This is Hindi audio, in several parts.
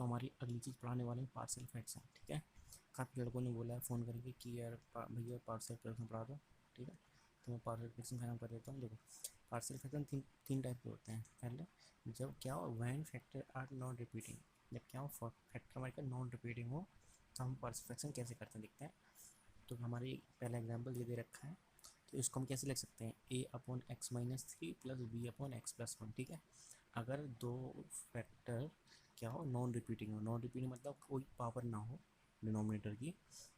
हमारी अगली चीज़ पढ़ाने वाले हैं पार्शियल फ्रैक्शन। ठीक है, काफ़ी लड़कों ने बोला है फ़ोन करके कि यार भैया पार्शियल फ्रैक्शन पढ़ा दो। ठीक है, तो मैं पार्शियल फ्रैक्शन खत्म कर देता हूँ। देखो, पार्शियल फ्रैक्शन तीन टाइप के होते हैं। पहले, जब क्या हो when factor are non repeating, जब क्या हो फैक्टर हमारे का नॉन रिपीटिंग हो तो हम पार्शियल फ्रैक्शन कैसे करते हैं देखते हैं। तो हमारी पहला एग्जाम्पल ये दे रखा है, तो इसको हम कैसे लिख सकते हैं, a upon x minus three plus B upon x plus one. ठीक है, अगर दो फैक्टर क्या हो नॉन रिपीटिंग हो, नॉन रिपीटिंग मतलब कोई पावर ना हो डिनोमिनेटर की,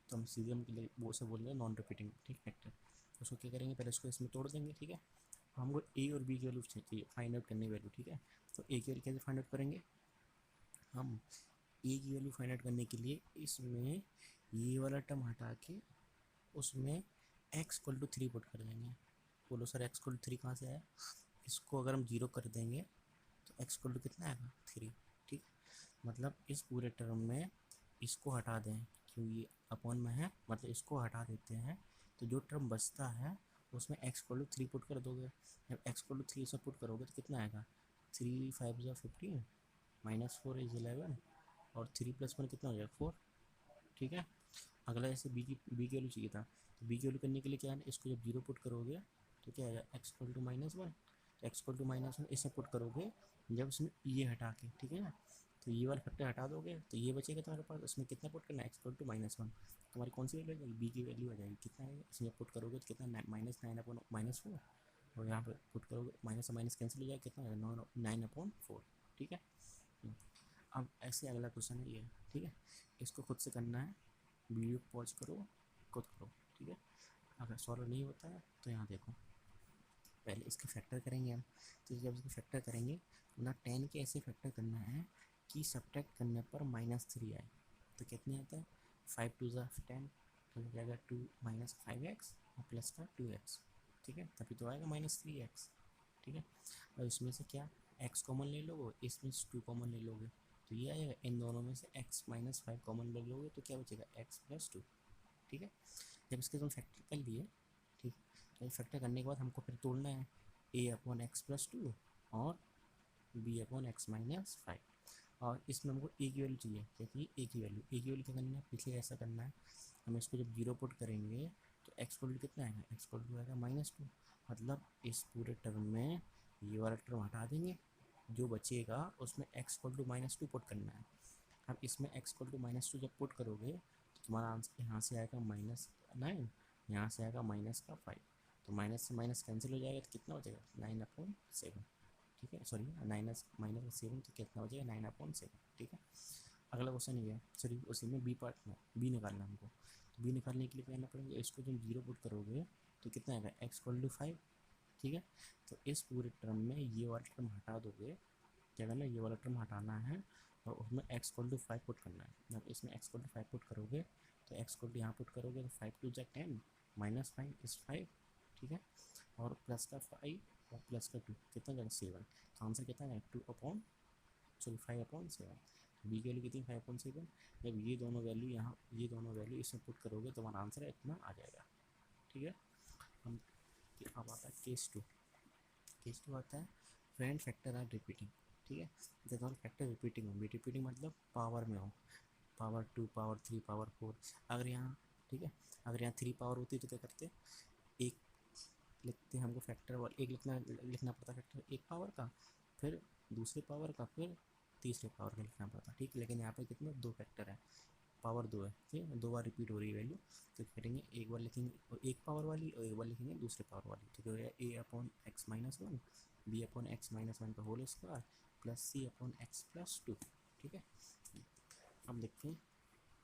तो हम सीधे हम वो से बोल रहे हैं नॉन रिपीटिंग। ठीक फैक्टर, उसको क्या करेंगे, पहले इसको इसमें तोड़ देंगे। ठीक है, हमको ए और बी की वैल्यू चाहिए, फाइंड आउट करनी वैल्यू। ठीक है, तो ए की वैल्यू कैसे फाइंड आउट करेंगे, हम ए की वैल्यू फाइंड आउट करने के लिए इसमें ये वाला टर्म हटा के उसमें X equal to three put कर देंगे। बोलो sir X equal to three कहाँ से आया, इसको अगर हम जीरो कर देंगे तो एक्स इक्वल टू कितना आएगा, थ्री। ठीक, मतलब इस पूरे टर्म में इसको हटा दें, क्यों ये अपॉन में है, मतलब इसको हटा देते हैं, तो जो टर्म बचता है उसमें X equal to three put कर दोगे। जब एक्स इक्वल टू थ्री से पुट करोगे तो कितना आएगा, थ्री फाइव ज़ा फिफ्टीन, माइनस फोर इज 11, और थ्री प्लस वन कितना हो जाएगा, फोर। ठीक है, अगला जैसे बी की वैल्यू चाहिए था, तो बी की वैल्यू करने के लिए क्या है, इसको जब जीरो पुट करोगे तो क्या आएगा, x equal to minus one. तो x equal to minus one इसे पुट करोगे जब उसमें ये हटा के, ठीक है ना, तो ये वाला फैक्टर हटा दोगे तो ये बचेगा तुम्हारे पास, उसमें कितना पुट करना है, X equal to minus one. तुम्हारी कौन सी वैल्यू आ जाएगी, बी की वैल्यू आ जाएगी, कितना है इसमें पुट करोगे तो कितना, minus nine upon minus four, और यहाँ पर पुट करोगे माइनस माइनस कैंसिल हो जाएगा, कितना आएगा, नाइन अपॉन फोर। ठीक है, अब ऐसे अगला क्वेश्चन है ये। ठीक है, इसको खुद से करना है, वीडियो पॉज करो, खुद करो। ठीक है, अगर सॉल्व नहीं होता है तो यहाँ देखो, पहले इसके फैक्टर करेंगे हम। तो जब इसको फैक्टर करेंगे ना, 10 के ऐसे फैक्टर करना है कि सब्ट्रैक्ट करने पर माइनस थ्री आए। तो कितने आता है, फाइव टू ज़ा 10, तो हो जाएगा टू माइनस फाइव एक्स और प्लस का टू एक्स। ठीक है, तभी तो आएगा माइनस थ्री एक्स। ठीक है, और इसमें से क्या एक्स कॉमन ले लोगे, इसमें से टू कॉमन ले लोगे, तो ये आएगा, इन दोनों में से एक्स माइनस फाइव कॉमन ले लोगे तो क्या बचेगा, एक्स प्लस टू। ठीक है, जब इसके तुम फैक्टर कर लिए, ठीक, तो फैक्टर करने के बाद हमको फिर तोड़ना है A upon x plus two और B upon x minus five, और इसमें हमको ए की वैल्यू चाहिए, क्या चाहिए, ए की वैल्यू क्या करना है, पिछले ऐसा करना है, हम इसको जब जीरो पुट करेंगे तो एक्स वैल्यू कितना आएगा, एक्स वैल्यू आएगा माइनस टू, मतलब इस पूरे टर्म में ये वाला टर्म हटा देंगे, जो बचेगा उसमें X equal to minus two put करना है। अब इसमें X equal to minus two जब पुट करोगे तो तुम्हारा आंसर यहाँ से आएगा माइनस नाइन, यहाँ से आएगा माइनस का फाइव, तो माइनस से माइनस कैंसिल हो जाएगा तो कितना हो जाएगा, नाइन अपॉन सेवन। ठीक है, सॉरी माइनस माइनस सेवन, तो कितना हो जाएगा, नाइन अपॉन सेवन। ठीक है, अगला क्वेश्चन ये है, सॉरी उसी में बी पार्ट में बी निकालना हमको, तो बी निकालने के लिए क्या करना पड़ेगा, इसको जब जीरो पुट करोगे तो कितना आएगा, एक्स इक्वल टू फाइव। ठीक है, तो इस पूरे टर्म में ये वाला टर्म हटा दोगे, क्या करना है, ये वाला टर्म हटाना है और उसमें X equal to five put करना है। जब इसमें X equal to five put करोगे तो एक्स इक्वल टू यहाँ पुट करोगे तो फाइव टू जा ten, minus five is five. ठीक है, और प्लस का फाइव और प्लस का टू कितना जाएगा, सेवन। तो आंसर कितना है, two upon sorry five upon seven. B की वैल्यू कितनी, फाइव अपॉन सेवन। जब ये दोनों वैल्यू यहाँ, ये दोनों वैल्यू इसमें पुट करोगे तो हमारा आंसर इतना आ जाएगा। ठीक है, हम अब आता है केस टू। केस टू आता है फ्रेंड फैक्टर आर रिपीटिंग। ठीक है, जब हम फैक्टर रिपीटिंग हो, रिपीटिंग मतलब पावर में हो, power two, power three, power four. अगर यहाँ, ठीक है, अगर यहाँ थ्री पावर होती तो क्या करते, एक लिखते हैं, हमको फैक्टर वाला एक लिखना पड़ता फैक्टर एक पावर का, फिर दूसरे पावर का, फिर तीसरे पावर का लिखना पड़ता। ठीक, लेकिन यहाँ पे कितने, दो फैक्टर है, पावर दो है, ठीक है, दो बार रिपीट हो रही है वैल्यू, तो करेंगे एक बार लिखेंगे एक पावर वाली और एक बार लिखेंगे दूसरे पावर वाली। तो क्या हो a upon x minus one, b upon x minus one का whole square, plus c upon x plus two. ठीक है, अब देखते हैं,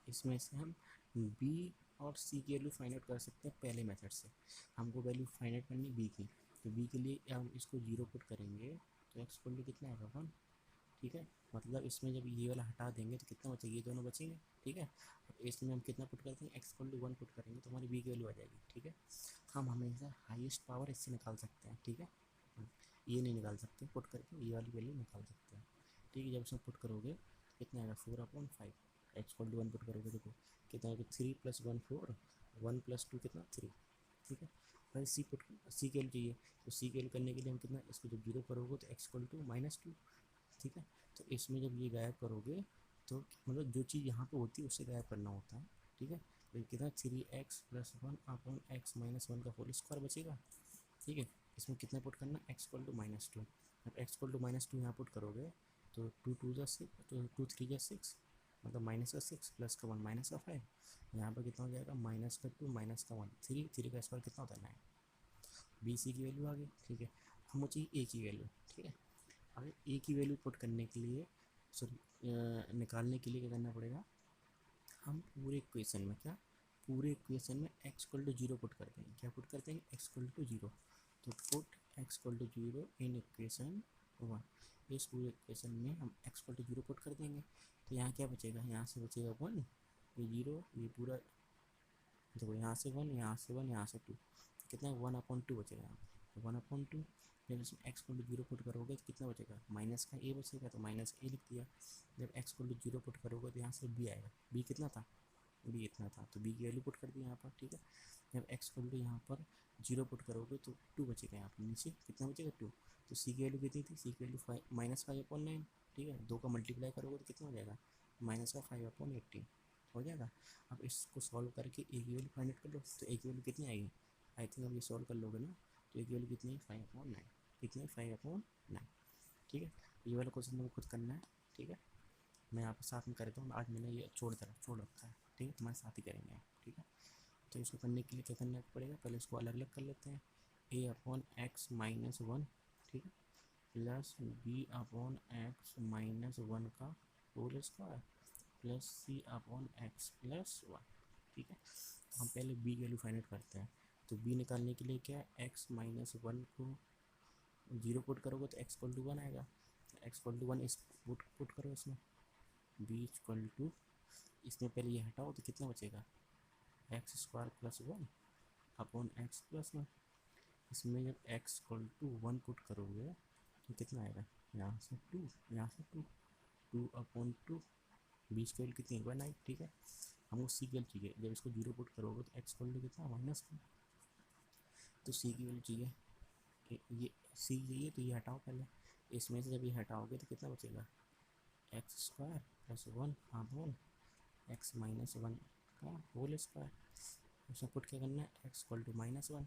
इसमें से हम बी और सी की वैल्यू फाइंड आउट कर सकते हैं पहले मेथड से। हमको वैल्यू फाइंड आउट करनी बी की, तो बी के लिए हम इसको जीरो पुट करेंगे तो एक्स वैल्यू कितना आएगा, वन। ठीक है, मतलब इसमें जब ये वाला हटा देंगे तो कितना बचेगा, ये दोनों बचेंगे। ठीक है, अब इसमें हम कितना पुट करते हैं, X equal to one put करेंगे तो हमारी बी की वैल्यू आ जाएगी। ठीक है, हम हमेशा हाईएस्ट पावर इससे निकाल सकते हैं। ठीक है, ये नहीं निकाल सकते पुट करके, ये वाली वैल्यू निकाल सकते हैं। ठीक है, जब इसमें पुट करोगे कितना आएगा, four upon five, X equal to one put करोगे देखो कितना आएगा, three plus one four, one plus two कितना, थ्री। ठीक है, भाई सी पुट, सी के लिए चाहिए, तो सी के लिए करने के लिए हम कितना, इसको जब जीरो करोगे तो x equal to minus two. ठीक है, तो इसमें जब ये गायब करोगे तो मतलब जो चीज़ यहाँ पे होती है उससे गायब करना होता है, ठीक है। तो कितना 3x+1 upon x minus one का होल स्क्वायर बचेगा, ठीक है। इसमें कितना पुट करना, x=-2। अब x=-2 यहाँ पुट करोगे तो 2 2 जा 6, तो 2 3 जा 6, मतलब माइनस का 6 प्लस का 1 माइनस का 5। यहाँ पर कितना हो जाएगा, माइनस का 2 माइनस का 1 3, 3 का स्क्वायर कितना होता है 9। बी सी की वैल्यू आ गई, ठीक है। हमको चाहिए ए की वैल्यू, ठीक है। अब ए की वैल्यू पुट करने के लिए, सॉरी निकालने के लिए क्या करना पड़ेगा, हम पूरे इक्वेशन में क्या, पूरे इक्वेशन में x=0 पुट कर देंगे। क्या पुट कर देंगे, x=0। तो पुट x=0 इन इक्वेशन 1। इस पूरे इक्वेशन में हम x=0 पुट कर देंगे। तो यहाँ क्या बचेगा, यहाँ से बचेगा 1, ये 0, ये पूरा देखो, यहाँ से 1, यहाँ से 1, यहाँ से 2, कितना 1/2 बचेगा यहाँ पे, 1/2। जब इसमें x=0 पुट करोगे तो कितना बचेगा, माइनस का a बचेगा, तो माइनस a लिख दिया। जब x=0 पुट करोगे तो यहाँ से b आएगा, b कितना था, b इतना था, तो b की वैल्यू पुट कर दी यहाँ पर, ठीक है। जब x= यहाँ पर 0 पुट करोगे तो 2 बचेगा यहाँ पर, नीचे कितना बचेगा 2। तो c की वैल्यू कितनी थी, c की वैल्यू -5/9, ठीक है। 2 का मल्टीप्लाई करोगे तो कितना हो जाएगा, -5/18 हो जाएगा। अब इसको सॉल्व करके ए की वैल्यू फाइंड आउट कर लो, तो ए की वैल्यू कितनी आएगी, आई थिंक अब ये सॉल्व कर लोगे ना, तो ए की वैल्यू कितनी है, 5/9, कितनी है 5/9, ठीक है। ये वाला क्वेश्चन तुमको खुद करना है, ठीक है। मैं यहाँ पर साथ में कर देता हूँ, आज मैंने ये छोड़ रखा है, ठीक है, तुम्हारे साथ ही करेंगे, ठीक है। तो इसको करने के लिए क्या करना पड़ेगा, पहले इसको अलग अलग कर लेते हैं। a/x-1, ठीक है, प्लस b/x-1 का होल स्क्वायर प्लस c/x+1, ठीक है। तो हम पहले b की वैल्यू फाइंड आउट करते हैं। तो b निकालने के लिए क्या है, x-1 को 0 पुट करोगे तो x=1 आएगा, x=1 इस पुट करो इसमें, b=, इसमें पहले ये हटाओ तो कितना बचेगा, x² + 1 अपॉन x+1। इसमें जब x=1 पुट करोगे तो कितना आएगा, यहाँ से 2, यहाँ से 2, 2/2, बीच की वैल्यू कितनी 1 आई, ठीक है। हमको सी की वैल्यू चाहिए, जब इसको 0 पुट करोगे तो x= कितना -2, तो सी की वैल्यू चाहिए, ये सी चाहिए, तो ये हटाओ पहले। इसमें से जब ये हटाओगे तो कितना बचेगा, x² + 1 अपॉन x-1 का होल स्क्वायर। उसमें पुट क्या करना है, x=-1,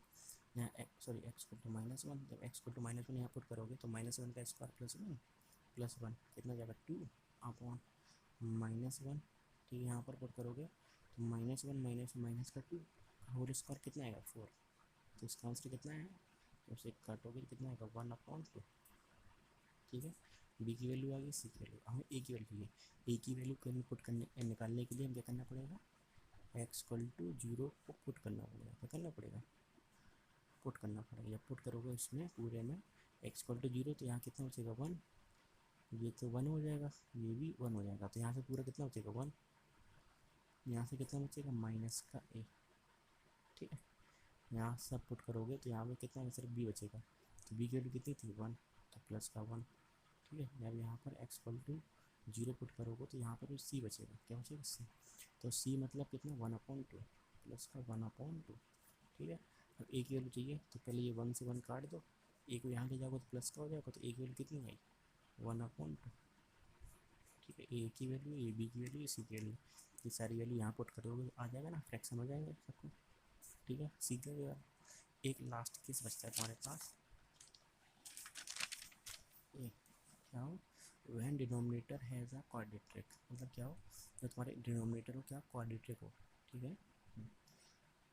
यहाँ सॉरी x=-1, जब x=-1 यहाँ पुट करोगे तो -1 का स्क्वायर +1 कितना जाएगा 2 अपॉन -1, ठीक है। यहाँ पर पुट करोगे तो -1 माइनस का 2 होल स्क्वायर कितना आएगा 4। तो इसका आंसर कितना है, तो उसे काटोगे तो कितना आएगा 1/2, ठीक है। बी की वैल्यू आ गई, सी की वैल्यू, हमें ए की वैल्यू चाहिए। ए की वैल्यू करनी पुट करने निकालने के लिए हम क्या करना पड़ेगा, x=0 को पुट करना पड़ेगा, क्या करना पड़ेगा, पुट करना पड़ेगा। जब पुट करोगे इसमें पूरे में x=0 तो यहाँ कितना बचेगा 1, ये तो 1 हो जाएगा, ये भी 1 हो जाएगा, तो यहाँ से पूरा कितना बचेगा 1, यहाँ से कितना बचेगा माइनस का a, ठीक है। यहाँ सब पुट करोगे तो यहाँ पे कितना सिर्फ b बचेगा, तो b की वैल्यू कितनी थी 1, तो प्लस का 1, ठीक है। जब यहाँ पर x=0 पुट करोगे तो यहाँ पर भी c बचेगा, क्या बचेगा c, तो c मतलब कितना 1/2 प्लस का 1/2, ठीक है। अब a की वैल्यू चाहिए तो पहले ये 1 से 1 काट दो, a को यहाँ ले जाओगे तो प्लस का हो जाएगा, तो a की वैल्यू कितनी आई 1/2, ठीक है। a की वैल्यू, ये b की वैल्यू, ये c की वैल्यू, ये सारी वैल्यू यहाँ पुट करोगे तो आ जाएगा ना, फ्रैक्शन हो जाएंगे सबको, ठीक है। सी का गया। एक लास्ट केस बचता है तुम्हारे पास, क्या हो, when denominator has a quadratic, मतलब क्या हो, जो तुम्हारे डिनोमिनेटर हो क्या क्वाड्रेटिक हो, ठीक है,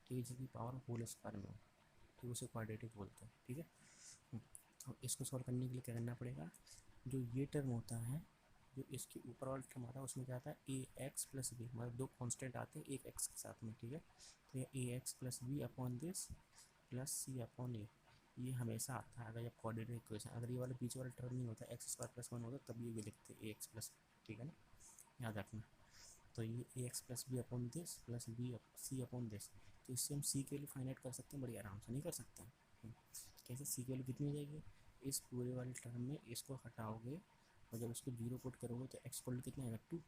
ठीक है, जिसकी पावर होल स्क्वायर में हो, ठीक है, उसे क्वाड्रेटिक बोलते हैं, ठीक है। तो इसको सॉल्व करने के लिए क्या करना पड़ेगा, जो ये टर्म होता है, जो इसके ऊपर वाला टर्म आता है उसमें क्या आता है ax+b, मतलब दो कांस्टेंट आते हैं एक x के साथ में, ठीक है। तो ये ax+b upon this plus c/a, ये हमेशा आता है अगर जब कोऑर्डिनेट इक्वेशन, अगर ये वाला बीच वाला टर्म नहीं होता x² + 1 होता तब ये लिखते ax+, ठीक है ना, याद रखना। तो ये ax+b upon this plus b c/, तो इससे हम c के लिए फाइंड आउट कर सकते हैं बड़ी आराम से, नहीं कर सकते हैं, कैसे, c की वैल्यू कितनी हो जाएगी, इस पूरे वाले टर्म में इसको हटाओगे और जब इसको 0 पुट करोगे तो x कितना आएगा 2,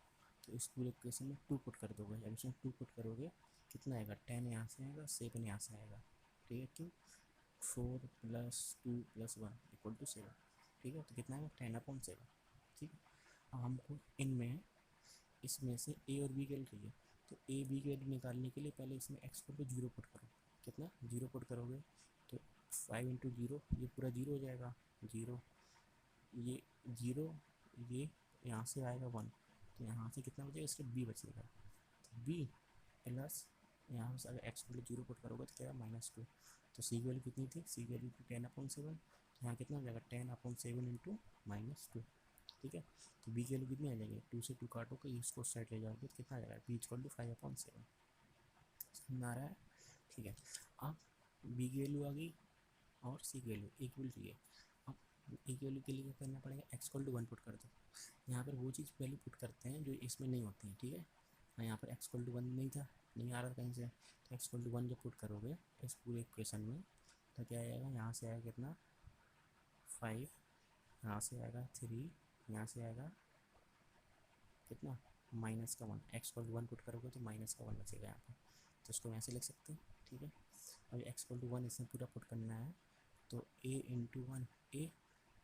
तो इस पूरे इक्वेशन में 2 पुट कर दोगे, जब इसमें 2 पुट करोगे कितना आएगा 10 यहाँ से आएगा, 7 यहाँ से आएगा, ठीक है। क्यों, 4 + 2 + 1 = 7, ठीक है। तो कितना आएगा 10/7, ठीक है। अब हमको इनमें इसमें से ए और बी की वैल्यू चाहिए, तो ए बी की वैल्यू निकालने के लिए पहले इसमें एक्स को जीरो पुट करो। कितना जीरो पुट करोगे तो 5 × 0 ये पूरा जीरो हो जाएगा, जीरो ये जीरो, ये यहाँ से आएगा 1, तो यहाँ से कितना बचेगा, सिर्फ बी बचेगा। तो बी प्लस यहाँ से अगर एक्स को जीरो पुट करोगे तो क्या -2, तो सी की वैल्यू कितनी थी, सी की वैल्यू थी 10/7, तो यहाँ कितना हो जाएगा 10/7 × -2। ठीक है, तो बी की वैल्यू कितनी आ जाएगी, 2 से 2 काटो कि इसको साइड ले जाओगे तो कितना आ जाएगा, बी = 5/7। समझ आ रहा है? ठीक है, अब बी की वैल्यू आ गई और सी की वैल्यू एक वैल्यू चाहिए। अब ए की वैल्यू के लिए क्या करना पड़ेगा, एक्स = 1 पुट कर दो। यहाँ पर वो चीज़ वैल्यू पुट करते हैं जो इसमें नहीं होती है। ठीक है, यहाँ पर एक्स = 1 नहीं था, नहीं आ रहा था कहीं से, तो एक्स = 1 जब पुट करोगे इस पूरे इक्वेशन में तो क्या आएगा, यहाँ से आएगा कितना 5, यहाँ से आएगा 3, यहाँ से आएगा कितना -1। एक्स = 1 पुट करोगे तो -1 बचेगा यहाँ पर, तो इसको ऐसे लिख सकते हैं। ठीक है, अब एक्स = 1 इसमें पूरा पुट करना है, तो a × 1 a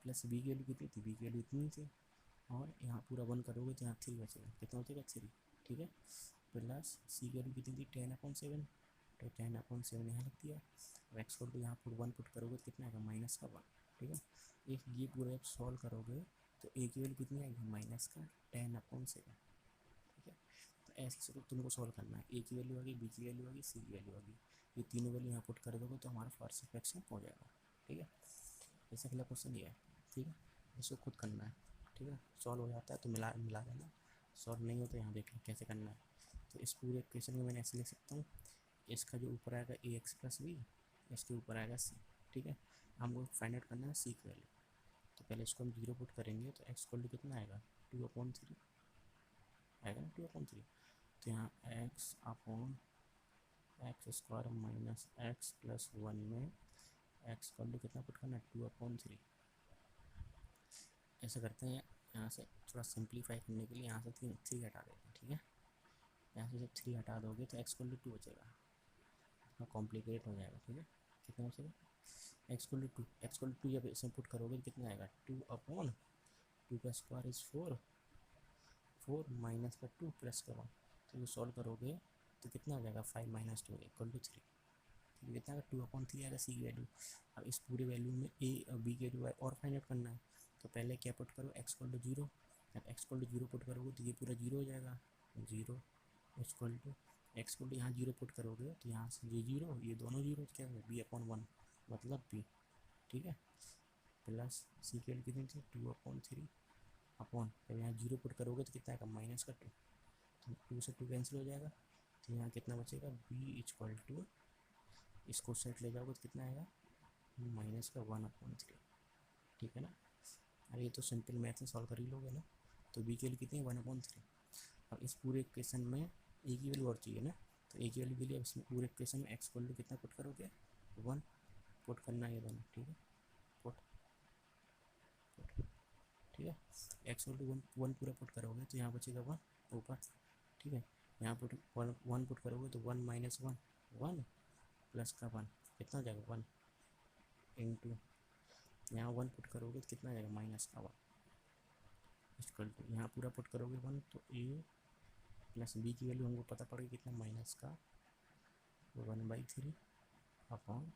प्लस बी की वैल्यू कितनी थी, बी की वैल्यू इतनी थी, और यहाँ पूरा 1 करोगे तो यहाँ 3 बचेगा, कितना बचेगा 3। ठीक है, प्लस सी की वैल्यू कितनी थी 10/7, तो 10/7 यहाँ लिख दिया। अब एक्स = यहाँ पर 1 पुट करोगे तो कितना आएगा -1। ठीक है, एक ये पूरा आप सॉल्व करोगे तो ए की वैल्यू कितनी आएगी -10/7। ठीक है, तो ऐसे तुमको सॉल्व करना है, ए की वैल्यू आ गई, बी की वैल्यू आ गई, सी की वैल्यू आ गई, ये तीनों वैल्यू यहाँ पुट कर दोगे तो हमारा पार्शियल फ्रैक्शन हो जाएगा। ठीक है, ऐसा अगला क्वेश्चन ये है। ठीक है, इसको खुद करना है। ठीक है, सॉल्व हो जाता है तो मिला मिला देना, सॉल्व नहीं हो तो यहाँ देख लें कैसे करना है। तो इस पूरे इक्वेशन को मैंने ऐसे लिख सकता हूँ, इसका जो ऊपर आएगा ax + b, इसके ऊपर आएगा c। ठीक है, हमको फाइंड आउट करना है c की वैल्यू, तो पहले इसको हम जीरो पुट करेंगे तो एक्स = कितना आएगा 2/3 आएगा ना, 2/3, तो यहाँ x/(x² - x + 1) में एक्स = कितना पुट करना है 2/3। ऐसा करते हैं, यहाँ से थोड़ा सिंप्लीफाई करने के लिए यहाँ से 3 हटा देते हैं। ठीक है, यहाँ से जब 3 हटा दोगे तो एक्स = 2 बचेगा, थोड़ा कॉम्प्लिकेट हो जाएगा। ठीक है, कितना बचेगा एक्स = 2, एक्स = 2 जब इसमें पुट करोगे तो कितना आएगा 2/2 का स्क्वायर इज़ 4, 4 - 2 + 1, तो ये सॉल्व करोगे तो कितना आ जाएगा 5 - 2 = 3। ठीक है, कितना आएगा 2/3 आएगा सी की वैल्यू। अब इस पूरे वैल्यू में ए और बी की वैल्यू और फाइंड आउट करना है, तो पहले क्या पुट करो एक्स = 0, जब एक्स = 0 पुट करोगे तो ये पूरा 0 हो जाएगा, 0 = एक्स = यहाँ 0 पुट करोगे तो यहाँ से ये 0, ये दोनों 0, क्या है b/1 मतलब b। ठीक है, प्लस सी की वैल्यू कितनी थी 2/3 अपॉन, जब यहाँ 0 पुट करोगे तो कितना आएगा -2, तो 2 से 2 कैंसिल हो जाएगा, तो यहाँ कितना बचेगा b = इसको सेट ले जाओगे तो कितना आएगा -1/3। ठीक है ना, अरे ये तो सिंपल मैथ में सॉल्व कर ही लोगे ना। तो बी की वैल्यू कितनी है 1/3। अब इस पूरे इक्वेशन में ए की वैल्यू और चाहिए ना, तो ए की वैल्यू के लिए अब इसमें पूरे इक्वेशन में एक्स = कितना पुट करोगे 1 पुट करना है ये दोनों। ठीक है, पुट पुट ठीक है, एक्स = 1 पूरा पुट करोगे तो यहाँ बचेगा 1 ऊपर। ठीक है, यहाँ पुट 1 पुट करोगे तो 1 - 1 1 प्लस का 1 कितना हो जाएगा 1 इंटू, यहाँ 1 पुट करोगे तो कितना आ जाएगा -1 = यहाँ पूरा पुट करोगे 1 तो ए प्लस बी की वैल्यू हमको पता पड़ेगी कितना -1/3 अपॉन,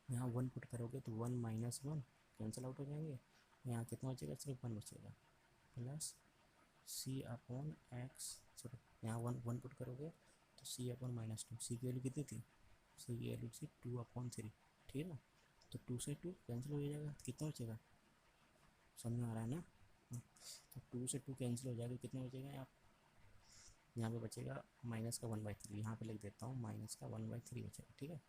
यहाँ 1 पुट करोगे तो 1 - 1 कैंसिल आउट हो जाएंगे, यहाँ कितना बचेगा सिर्फ 1 बचेगा, प्लस c/x, सॉरी यहाँ 1 पुट करोगे तो c/-2, सी की वैल्यू कितनी थी, सी की वैल्यू थी 2/3। ठीक है ना, तो 2 से 2 कैंसिल हो जाएगा, कितना बचेगा समझ में आ रहा है ना। तो 2 से 2 कैंसिल हो जाएगा, कितना बचेगा यहाँ पे बचेगा -1/3, यहाँ पे लिख देता हूँ -1/3 बचेगा। ठीक है,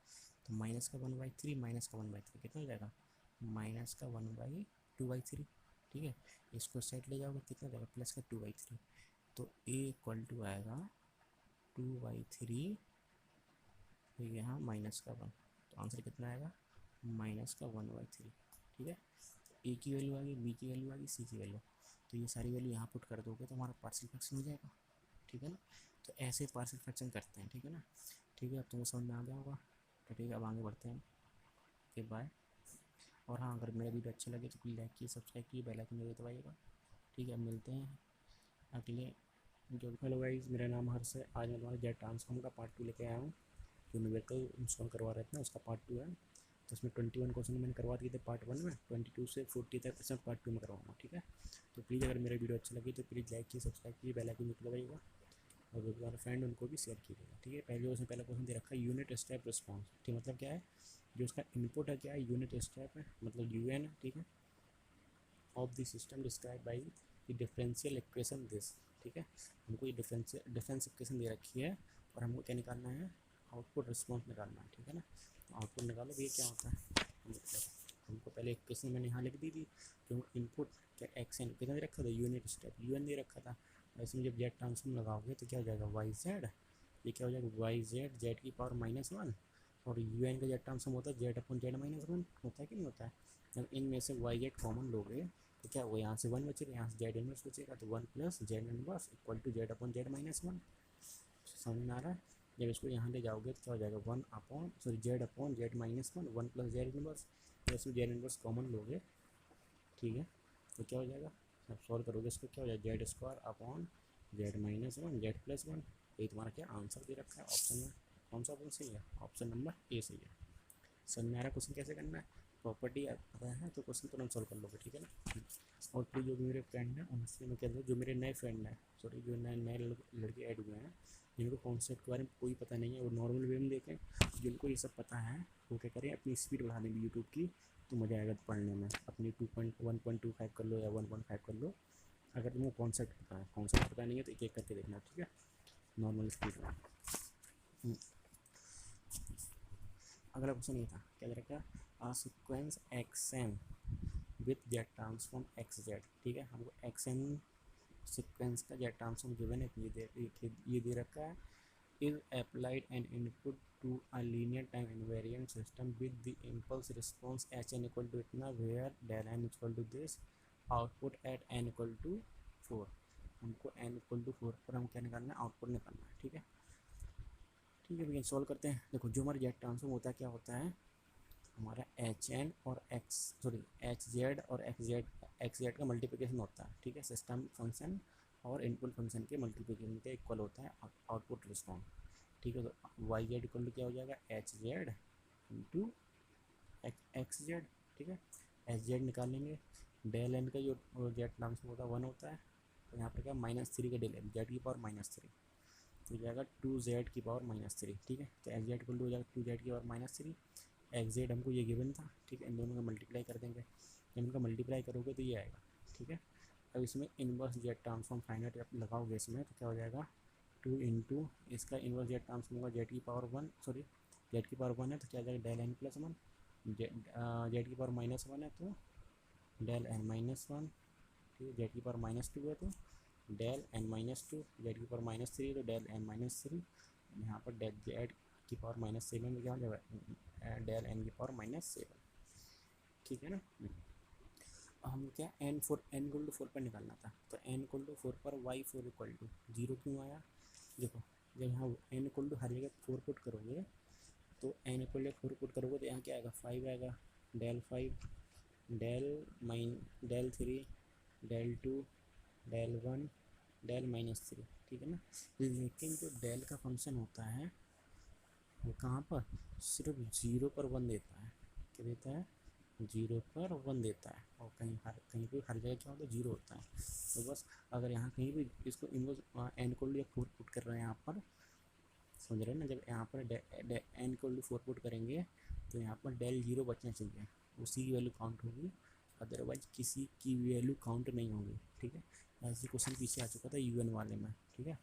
तो -1/3 -1/3 कितना हो जाएगा -1/2/3। ठीक है, इसको साइड ले जाओगे कितना जाएगा +2/3, तो a = आएगा 2/3, यहाँ -1, तो आंसर कितना आएगा -1/3। ठीक है, ए की वैल्यू आ गई, बी की वैल्यू आ गई, सी की वैल्यू, तो ये सारी वैल्यू यहाँ पुट कर दोगे तो हमारा पार्शियल फ्रैक्शन हो जाएगा। ठीक है ना, तो ऐसे पार्शियल फ्रैक्शन करते हैं। ठीक है ना, ठीक है, अब तुमको समझ में आ गया होगा। तो ठीक है, अब आगे बढ़ते हैं, ओके बाय। और हाँ, अगर मेरा वीडियो अच्छा लगे तो प्लीज़ लाइक कीजिए, सब्सक्राइब कीजिए, बेल आइकन जरूर दबाइएगा। ठीक है, अब मिलते हैं अगले जो हेलो गाइस, मेरा नाम हर्ष है। आज मैं तुम्हारे जेट ट्रांसफॉर्म का पार्ट 2 लेके आया हूँ। जो न्यूमेरिकल इंस्टॉल करवा रहे थे ना, उसका पार्ट 2 है। तो उसमें 21 क्वेश्चन मैंने करवा दिए थे पार्ट 1 में, 22 से 40 तक सब पार्ट 2 में करवाऊंगा, ठीक है। तो प्लीज़ अगर मेरा वीडियो अच्छा लगे तो प्लीज़ लाइक कीजिए, सब्सक्राइब कीजिए, बेल आइकन भी दबाइएगा और जो तुम्हारे फ्रेंड उनको भी शेयर कीजिएगा, ठीक है। पहला क्वेश्चन दे रखा है यूनिट स्टेप रिस्पॉन्स, ठीक है। मतलब क्या है, जो उसका इनपुट है क्या है, यूनिट स्टेप है, मतलब UN है, ठीक है। Of the system describe by the differential equation this, ठीक है। हमको ये डिफरेंस इक्वेशन दे रखी है और हमको क्या निकालना है, आउटपुट रिस्पॉन्स निकालना है, ठीक है ना। तो आउटपुट निकालो, ये क्या होता है। हमको पहले इक्वेशन मैंने यहाँ लिख दी थी, जो इनपुट क्या एक्शन कितना दे रखा था, यूनिट स्टेप UN दे रखा था। वैसे में जब जेड ट्रांसफॉर्म लगाओगे तो क्या हो जाएगा, YZ, ये क्या हो जाएगा YZ जेड की पावर -1, और UN का जेड ट्रांसफॉर्म होता है Z/Z-1 होता है कि नहीं होता है। जब इनमें से YZ कॉमन लोगे तो क्या होगा, यहाँ से 1 बचेगा, यहाँ से जेड इनवर्स बचेगा, तो 1 + Z inverse equal to Z/Z-1। समझ में आ रहा है। जब इसको यहाँ ले जाओगे तो क्या हो जाएगा, Z/Z-1 1 + Z इनवर्स। जैसे जेड इनवर्स कॉमन लोगे, ठीक है, तो क्या हो जाएगा, आप सॉल्व करोगे इसको, क्या हो जाएगा Z² Z - 1 ये तुम्हारा क्या आंसर दे रखा है ऑप्शन में। कौन सा ऑप्शन सही है, ऑप्शन नंबर ए सही है। समझ में आ रहा क्वेश्चन कैसे करना है, प्रॉपर्टी पता है तो क्वेश्चन तुरंत सॉल्व कर लोगे, ठीक है ना। और फिर जो मेरे फ्रेंड हैं उनसे मैं कह दूँ, जो मेरे नए फ्रेंड हैं, सॉरी जो नए नए लड़के ऐड हुए हैं, जिनको कॉन्सेप्ट के बारे में कोई पता नहीं है, वो नॉर्मल वे में देखें। जिनको ये सब पता है वो क्या करें, अपनी स्पीड बढ़ा देंगे यूट्यूब की, तो मज़ा आएगा पढ़ने में। अपनी 1.25 कर लो या 1.5 कर लो, अगर तुमको कॉन्सेप्ट पता नहीं है तो एक एक करके देखना, ठीक है, नॉर्मल स्पीड में। अगला क्वेश्चन ये था, क्या दे रखा है, a sequence XN with Z transform XZ, ठीक है। हमको XN सीक्वेंस का जेड ट्रांसफॉर्म गिवन है, ये दे रखा है। Is applied an input to a linear time invariant system with the impulse response HN equal to इतना, where del n equal to this, output at n equal to 4। हमको n इक्वल टू 4 पर हम क्या निकालना है, आउटपुट निकालना है, ठीक है। ठीक है भैया, सॉल्व करते हैं। देखो जो हमारा जेड ट्रांसफॉर्म होता है, क्या होता है हमारा HN और HZ और XZ का मल्टीप्लिकेशन होता है, ठीक है। सिस्टम फंक्शन और इनपुट फंक्शन के मल्टीप्लिकेशन के इक्वल होता है आउटपुट रिस्पॉन्स, ठीक है। तो YZ इक्वल टू क्या हो जाएगा, HZ इंटू XZ, ठीक है। HZ निकालेंगे, डेल एन का जो जेड ट्रांसफॉर्म होता है 1 होता है, तो यहाँ पर क्या -3 का डेल एन, जेड की पावर -3 हो जाएगा 2Z की पावर -3, ठीक है। तो XZ इक्वल टू हो जाएगा 2Z की पावर -3। XZ हमको ये गिवन था, ठीक है। इन दोनों का मल्टीप्लाई कर देंगे, जब इनका मल्टीप्लाई करोगे तो ये आएगा, ठीक है। अब इसमें इनवर्स जेड ट्रांसफॉर्म फाइनाइट लगाओगे इसमें, तो क्या हो जाएगा 2 इंटू इसका इनवर्स जेड ट्रांसफॉर्म होगा जेड की पावर 1, सॉरी जेड की पावर 1 है तो क्या आ जाएगा डेल n + 1, जेड की पावर -1 है तो डेल n -1, ठीक है। जेड की पावर -2 है तो डेल n-2, जेड की पावर -3 तो डेल n-3, यहाँ पर डेल जेड की पावर -7 में क्या हो जाएगा, डेल n की पावर -7, ठीक है ना। हम क्या n=4 पर निकालना था, तो n=4 पर y4=0 क्यों आया। देखो जब यहाँ n= हर जगह 4 पुट करोगे, तो n=4 पुट करोगे तो यहाँ क्या आएगा, 5 आएगा, del 5 del 3 del 2 del 1 del -3, ठीक है ना। लेकिन जो डेल का फंक्शन होता है वो कहाँ पर, सिर्फ 0 पर 1 देता है, क्या देता है, 0 पर 1 देता है, और कहीं पे हर जगह क्या होता है, 0 होता है। तो बस अगर यहाँ कहीं भी इसको इनवर्स n=4 पुट कर रहे हैं यहाँ पर, समझ रहे हैं ना। जब यहाँ पर n=4 पुट करेंगे तो यहाँ पर डेल 0 बचना चाहिए, उसी की वैल्यू काउंट होगी, अदरवाइज किसी की वैल्यू काउंट नहीं होगी, ठीक है। ऐसे क्वेश्चन पीछे आ चुका था UN वाले में, ठीक है।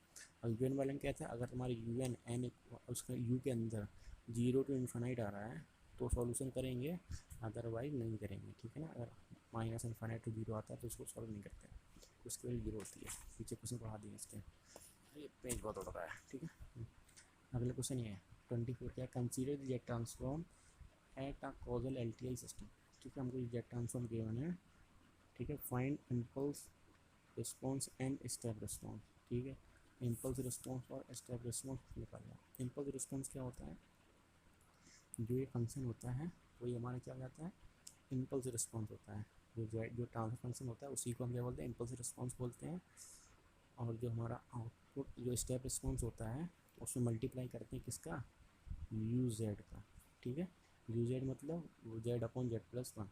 और UN वाले में क्या था, अगर तुम्हारे UN n उसका U के अंदर 0 to ∞ आ रहा है तो सॉल्यूशन करेंगे, अदरवाइज नहीं करेंगे, ठीक है ना। अगर -∞ to 0 आता है तो उसको सॉल्व नहीं करते, उसकी वैल्यू 0 होती है। पीछे क्वेश्चन पढ़ा दिए इसके, ये पेज बहुत हो रहा है, ठीक है। अगला क्वेश्चन ये है 24, क्या consider the jet transform at a causal LTI system, ठीक है। हमको जेट ट्रांसफॉर्म गिवन है, ठीक है। Find impulse response and step response, ठीक है। इम्पल्स रिस्पॉन्स और स्टेप रिस्पॉन्स निकालना। इम्पल्स रिस्पॉन्स क्या होता है, जो ये फंक्शन होता है वही हमारा क्या हो जाता है, इम्पल्स रिस्पॉन्स होता है। जो ट्रांसफर फंक्शन होता है उसी को हम क्या बोलते हैं, इम्पल्स रिस्पॉन्स बोलते हैं। और जो हमारा आउटपुट जो स्टेप रिस्पॉन्स होता है उसमें मल्टीप्लाई करते हैं किसका, यू जेड का, ठीक है। यू जेड मतलब वो Z upon Z plus one,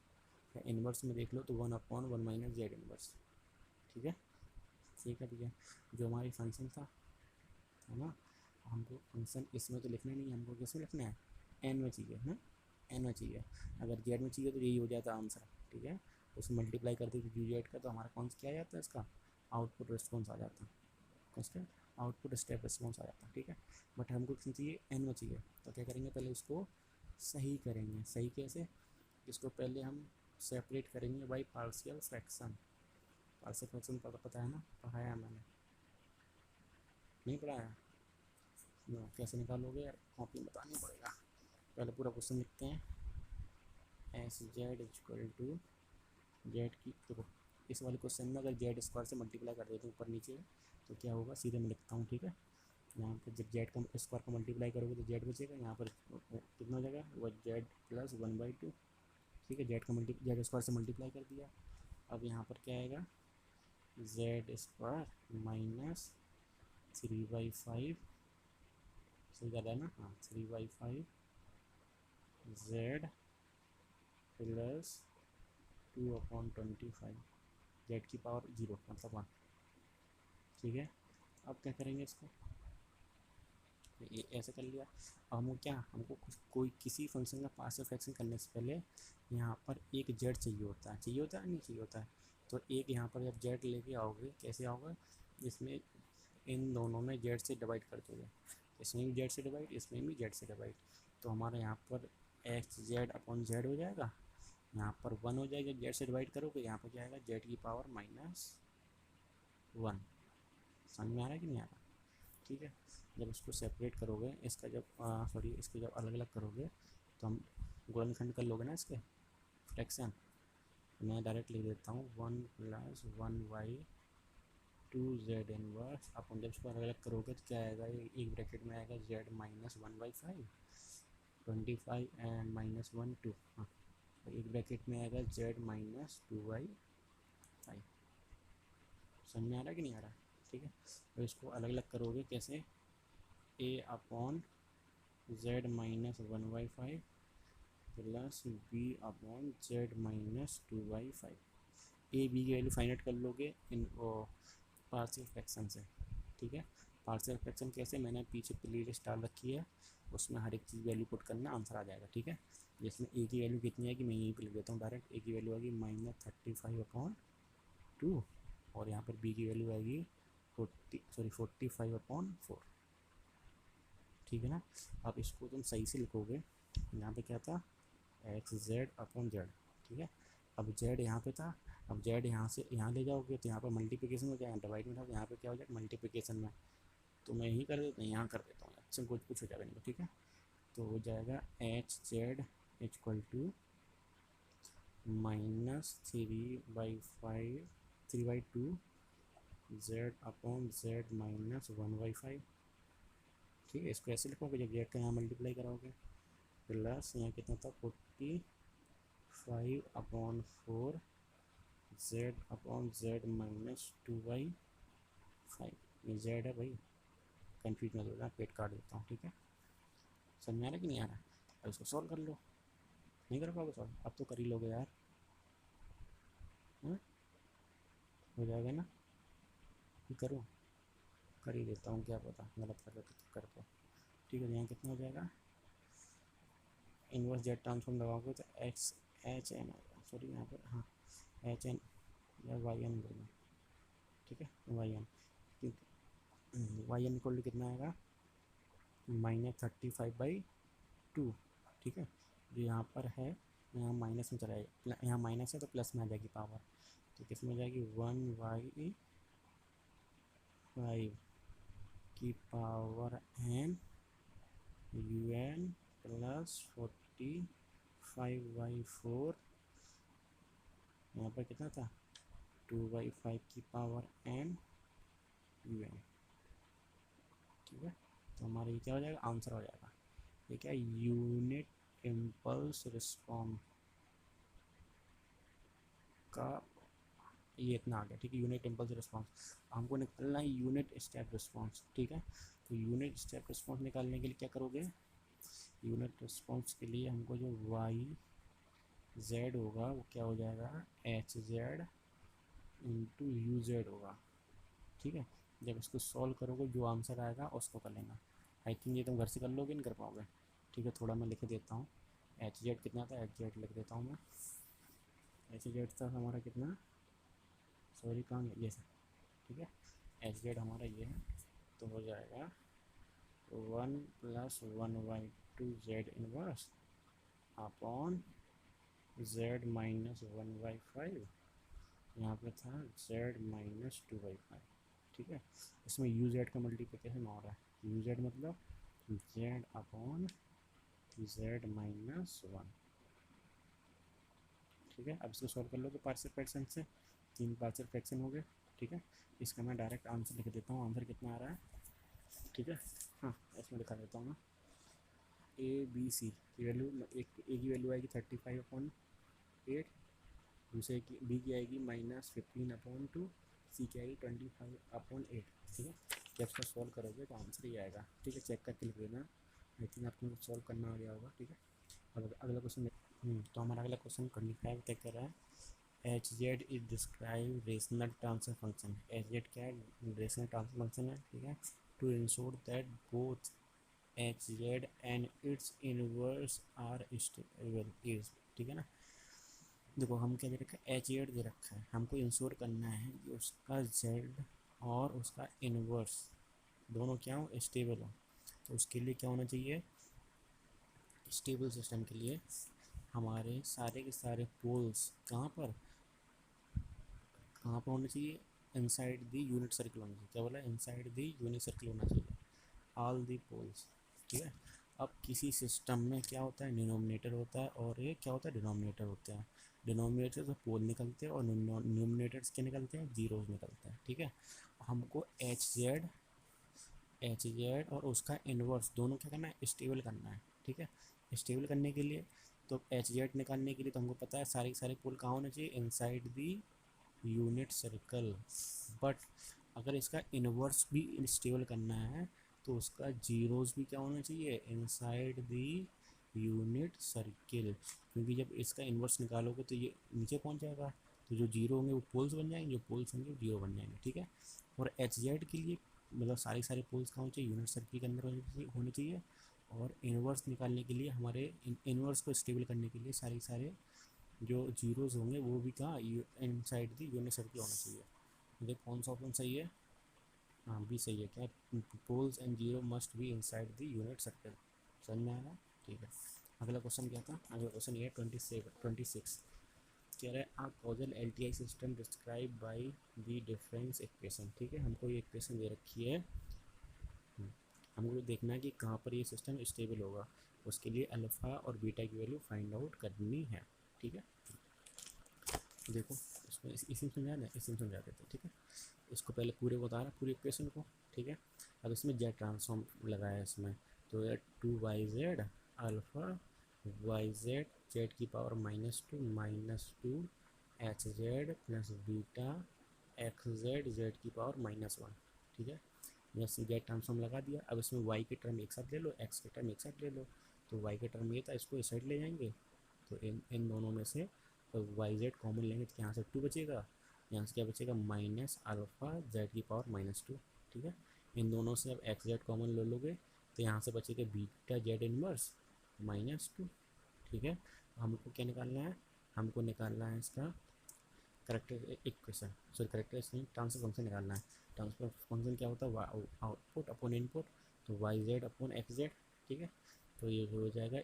inverse में देख लो तो 1/1 - जेड इन्वर्स, ठीक है। ठीक है भैया, जो हमारी फंक्शन था है ना, हमको फंक्शन इसमें तो लिखना नहीं है, हमको किस में लिखना है, एन में चाहिए है, एन में चाहिए। अगर जेड में चाहिए तो यही हो जाता आंसर, ठीक है। उसमें मल्टीप्लाई कर देते यू जेड का तो हमारा कौन सा क्या आ जाता है, इसका आउटपुट रिस्पॉन्स आ जाता है, कौन आउटपुट स्टेप रिस्पॉन्स आ जाता है, ठीक है। बट हमको किसमें चाहिए, एन में चाहिए, तो क्या करेंगे, पहले उसको सही करेंगे। सही कैसे, इसको पहले हम सेपरेट करेंगे by partial fraction. Partial fraction पता है ना, पढ़ाया मैंने, नहीं पढ़ाया, कैसे निकालोगे यार, कॉपी में बतानी पड़ेगा। पहले पूरा क्वेश्चन लिखते हैं, S Z equal to Z की, देखो इस वाले क्वेश्चन में अगर जेड स्क्वायर से मल्टीप्लाई कर देते हैं ऊपर नीचे तो क्या होगा, सीधे मैं लिखता हूँ, ठीक है। यहाँ पर जब जेड का स्क्वायर का मल्टीप्लाई करोगे तो जेड बचेगा, यहाँ पर कितना हो जाएगा, वो जेड प्लस 1/2, ठीक है। जेड स्क्वायर से मल्टीप्लाई कर दिया। अब यहाँ पर क्या आएगा, जेड स्क्वायर माइनस 3/5, सही कर रहा है ना, हाँ 3/5 जेड प्लस 2/25, जेड की पावर 0 मतलब 1, ठीक है। अब क्या करेंगे इसको, ये ऐसे कर लिया। अब हमको क्या, हमको कोई किसी फंक्शन का पार्शियल फ्रैक्शन करने से पहले यहाँ पर एक जेड चाहिए होता है, नहीं चाहिए होता है। तो एक यहाँ पर जब जेड लेके आओगे, कैसे आओगे, इसमें इन दोनों में जेड से डिवाइड कर दोगे, इसमें भी जेड से डिवाइड, इसमें भी जेड से डिवाइड, तो हमारा यहाँ पर एक्स जेड अपॉन जेड हो जाएगा, यहाँ पर 1 हो जाएगा, जेड से डिवाइड करोगे, यहाँ पर क्या आएगा, जेड की पावर -1। समझ में आ रहा है कि नहीं आ रहा, ठीक है। जब इसको सेपरेट करोगे, इसका जब सॉरी इसको जब अलग अलग करोगे तो हम गुणनखंड कर लोगे ना इसके फ्रैक्शन, मैं डायरेक्ट लिख देता हूँ 1 + 1/2 जेड इनवर्स। अपन जब इसको अलग अलग करोगे तो क्या आएगा, एक ब्रैकेट में आएगा जेड -1/5, 25 एंड -1 2, हाँ, एक ब्रैकेट में आएगा जेड -2/5। समझ में आ रहा है कि नहीं आ रहा, ठीक है। तो इसको अलग अलग करोगे कैसे, a upon Z -1/5 plus b upon Z -2/5, A B की वैल्यू फाइंड आउट कर लोगे इन पार्शियल फ्रैक्शन से, ठीक है। पार्शियल फ्रैक्शन कैसे, मैंने पीछे प्ले लिस्ट डाल रखी है, उसमें हर एक चीज़ वैल्यू पुट करना, आंसर आ जाएगा, ठीक है। जिसमें ए की वैल्यू कितनी आएगी, मैं यहीं पर लिख देता हूँ डायरेक्ट, ए की वैल्यू आएगी -35/2, और यहाँ पर बी की वैल्यू आएगी 45/4, ठीक है ना। अब इसको तुम सही से लिखोगे, यहाँ पे क्या था, एक्स जेड अपॉन जेड, ठीक है। अब जेड यहाँ पे था, अब जेड यहाँ से यहाँ ले जाओगे तो यहाँ पर मल्टीप्लिकेशन हो जाएगा, डिवाइड में था तो यहाँ पे क्या हो जाएगा, मल्टीप्लिकेशन में, तो मैं यही कर देता हूँ, यहाँ कर देता हूँ, अच्छा कुछ हो जाएगा नहीं, ठीक है। तो हो जाएगा H Z equal to -3/5 3/2 Z upon Z -1/5, ठीक है। इसको ऐसे लिखोगे, जब जेड का यहाँ मल्टीप्लाई कराओगे, प्लस यहाँ कितना था 45/4 जेड अपॉन जेड -2/5, ये जेड है भाई, कन्फ्यूज मत होना, पेट काट देता हूँ, ठीक है। समझ में आ रहा है कि नहीं आ रहा, अब इसको सॉल्व कर लो, नहीं कर पाओगे सॉल्व, अब तो कर ही लोगे यार, हाँ हो जाएगा ना, करो, कर ही देता हूँ, क्या पता गलत कर देता तो कर दो, ठीक है। यहाँ कितना हो जाएगा, इनवर्स जेड ट्रांसफॉर्म लगाओगे तो एक्स एच एन आएगा, सॉरी यहाँ पर हाँ एच एन या वाई एन बोलना, ठीक है, Y N, Y N equal to कितना आएगा, -35/2, ठीक है। जो यहाँ पर है यहाँ माइनस में चला जाएगा, यहाँ माइनस है तो प्लस में आ जाएगी पावर, तो किस में जाएगी 1/5 की पावर n un प्लस 45/4, यहाँ पर कितना था 2/5 की पावर n un, ठीक है। तो हमारा ये क्या हो जाएगा, आंसर हो जाएगा, ये क्या, यूनिट इम्पल्स रिस्पॉन्स का ये इतना आ गया, ठीक है, यूनिट इम्पल्स रिस्पॉन्स। हमको निकालना है यूनिट स्टेप रिस्पॉन्स, ठीक है। तो यूनिट स्टेप रिस्पॉन्स निकालने के लिए क्या करोगे, यूनिट रिस्पॉन्स के लिए हमको जो वाई जेड होगा वो क्या हो जाएगा, H Z into you Z होगा, ठीक है। जब इसको सॉल्व करोगे जो आंसर आएगा उसको कर लेना। आई थिंक ये तुम घर से कर लोगे, नहीं कर पाओगे, ठीक है। थोड़ा मैं लिख देता हूँ, एच जेड कितना था, एच जेड लिख देता हूँ मैं। एच जेड था हमारा कितना, सॉरी कहाँ गया, ये सर, ठीक है। एच जेड हमारा ये है, तो हो जाएगा 1+1/2 जेड इनवर्स अपॉन जेड -1/5, यहाँ पे था Z-2/5, ठीक है। इसमें यू जेड का मल्टीप्लिकेशन हो रहा है, यू जेड मतलब जेड अपॉन Z-1, ठीक है। अब इसको सॉल्व कर लो तो पार्शियल फ्रैक्शन से 3 पार्शियल फ्रैक्शन हो गए, ठीक है। इसका मैं डायरेक्ट आंसर लिख देता हूँ, आंसर कितना आ रहा है, ठीक है। हाँ, इसमें लिखा देता हूँ मैं, ए बी सी की वैल्यू, एक ए की वैल्यू आएगी 35/8, दूसरे की बी की आएगी -15/2, सी की आएगी 25/8, ठीक है। जब इसको सॉल्व करोगे तो आंसर ही आएगा, ठीक है। चेक करके लिख देना, आई थिंक आपको सॉल्व करना आ गया होगा, ठीक है। अब अगला क्वेश्चन, तो हमारा अगला क्वेश्चन 25 तक कर रहा है, H Z is describe rational transfer function. H Z क्या है, रेशनल ट्रांसफर फंक्शन है, ठीक है। To ensure that both H Z and its inverse are stable is, ठीक है ना। देखो हम क्या दे रखा है, एच जेड दे रखा है, हमको इंश्योर करना है कि उसका जेड और उसका इनवर्स दोनों क्या हो, स्टेबल हो। तो उसके लिए क्या होना चाहिए, स्टेबल सिस्टम के लिए हमारे सारे के सारे पोल्स कहाँ पर होने चाहिए, इनसाइड दी यूनिट सर्कल होना चाहिए। क्या बोला, इनसाइड दी यूनिट सर्कल होना चाहिए, ऑल दी पोल्स, ठीक है। अब किसी सिस्टम में क्या होता है, डिनोमिनेटर होता है और ये क्या होता है, डिनोमिनेटर होता है। डिनोमिनेटर से पोल निकलते हैं और न्यूमिनेटर्स के निकलते हैं, जीरोज निकलते हैं, ठीक है। हमको एच जेड और उसका इन्वर्स दोनों क्या करना है, स्टेबल करना है, ठीक है। स्टेबल करने के लिए तो एच जेड निकालने के लिए तो हमको पता है सारे सारे पोल कहाँ होने चाहिए, inside the unit circle. But अगर इसका इन्वर्स भी स्टेबल करना है तो उसका जीरोस भी क्या होना चाहिए, इनसाइड दी यूनिट सर्किल, क्योंकि जब इसका इन्वर्स निकालोगे तो ये नीचे पहुंच जाएगा, तो जो जीरो होंगे वो पोल्स बन जाएंगे, जो पोल्स होंगे वो जीरो बन जाएंगे, ठीक है। और एच जेड के लिए मतलब सारे सारे पोल्स कहाँ होने चाहिए, यूनिट सर्किल के अंदर होने चाहिए। और इन्वर्स निकालने के लिए हमारे इन्वर्स को स्टेबल करने के लिए सारे सारे जो जीरोस होंगे वो भी कहाँ, इनसाइड दी यूनिट सर्किल होना चाहिए। देखो कौन सा ऑप्शन सही है, हाँ बी सही है, क्या, poles and zero must be inside the unit circle, समझ में आया, ठीक है। अगला क्वेश्चन क्या था, अगला क्वेश्चन ये 26 कह रहा है, a causal L T I system describe by the difference equation, ठीक है। हमको ये इक्वेशन दे रखी है, हमको देखना है कि कहाँ पर ये सिस्टम स्टेबल होगा, उसके लिए अल्फ़ा और बीटा की वैल्यू फाइंड आउट करनी है, ठीक है। देखो इसमें इसी में समझा दें, इसी में समझा देते हैं, ठीक है। इसको पहले पूरे को उतारा, पूरी इक्वेशन को, ठीक है। अब इसमें जेड ट्रांसफॉर्म लगाया है इसमें, तो ये 2 y z alpha Y Z Z की power -2 H Z plus beta X Z Z की पावर -1, ठीक है। जैसे जेड ट्रांसफॉर्म लगा दिया, अब इसमें वाई की टर्म एक साथ ले लो, एक्स की टर्म एक साथ ले लो। तो वाई का टर्म ये था, इसको इस साइड ले जाएंगे, तो इन दोनों में से तो वाई जेड कॉमन लेंगे तो यहाँ से 2 बचेगा, यहाँ से क्या बचेगा, -अल्फ़ा जेड की पावर -2, ठीक है। इन दोनों से अब एक्स जेड कॉमन ले लोगे तो यहाँ से बचेगा बीटा जेड इनवर्स -2, ठीक है। हमको क्या निकालना है, हमको निकालना है इसका character equation, sorry character transfer function निकालना है। ट्रांसफर फंक्शन क्या होता है, आउटपुट अपॉन इनपुट, तो Y Z upon X Z, ठीक है। तो ये हो जाएगा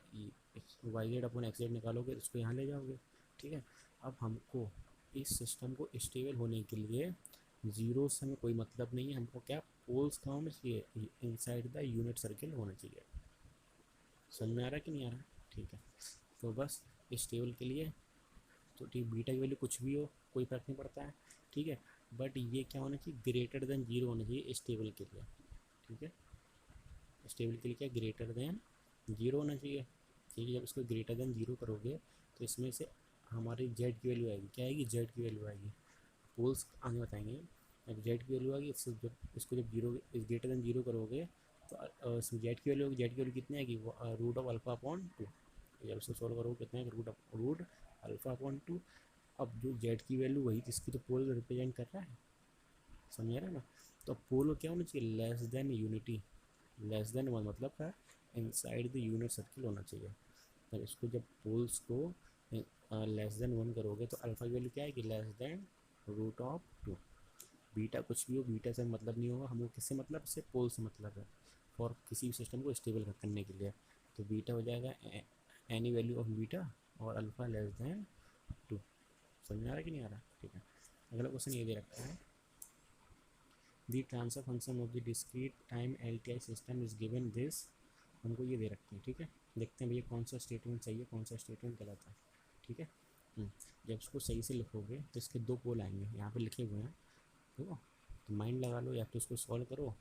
Y Z upon X Z निकालोगे तो इसको यहाँ ले जाओगे, ठीक है। अब हमको इस सिस्टम को स्टेबल होने के लिए जीरो से हमें कोई मतलब नहीं है, हमको क्या पोल्स कहाँ होना चाहिए, इनसाइड द यूनिट सर्किल होना चाहिए। समझ में आ रहा है कि नहीं आ रहा, ठीक है। तो बस स्टेबल के लिए तो ठीक, बीटा की वैल्यू कुछ भी हो कोई फर्क नहीं पड़ता है, ठीक है। बट ये क्या होना चाहिए, ग्रेटर देन जीरो होना चाहिए स्टेबल के लिए, ठीक है। स्टेबल के लिए क्या, ग्रेटर देन जीरो होना चाहिए, ठीक है। जब इसको ग्रेटर देन जीरो करोगे तो इसमें से हमारी जेड की वैल्यू आएगी, क्या आएगी, जेड की वैल्यू आएगी, पोल्स आगे बताएंगे। जब जेड की वैल्यू आ गई जब इसको जब zero is greater than zero करोगे तो इसमें जेड की वैल्यू होगी, जेड की वैल्यू कितनी आएगी, root of alpha upon two. जब इसको सॉल्व करोगे कितना है, रूट अल्फा अपॉन टू। अब जो जेड की वैल्यू वही जिसकी तो पोल रिप्रेजेंट कर रहा है, समझ रहे हैं ना। तो अब पोल क्या होना चाहिए, less than unity, less than one, मतलब क्या, इनसाइड द यूनिट सर्किल होना चाहिए। तो इसको जब पोल्स को लेस देन वन करोगे तो अल्फा की वैल्यू क्या आएगी, less than root of two. Beta कुछ भी हो, बीटा से मतलब नहीं होगा, हमको किससे मतलब, इससे पोल से मतलब है, और किसी भी सिस्टम को स्टेबल करने के लिए। तो बीटा हो जाएगा एनी वैल्यू ऑफ बीटा और अल्फा लेस देन टू। समझ में आ रहा है कि नहीं आ रहा, ठीक है। अगला क्वेश्चन ये दे रखा है, the transfer function of the discrete time LTI system is given this. हमको ये दे रखते हैं, ठीक है। देखते हैं भैया कौन सा स्टेटमेंट सही है, कौन सा स्टेटमेंट गलत है, ठीक है। जब इसको सही से लिखोगे तो इसके दो पोल आएंगे, यहाँ पे लिखे हुए हैं, ठीक है। तो माइंड लगा लो, या तो इसको सॉल्व करो,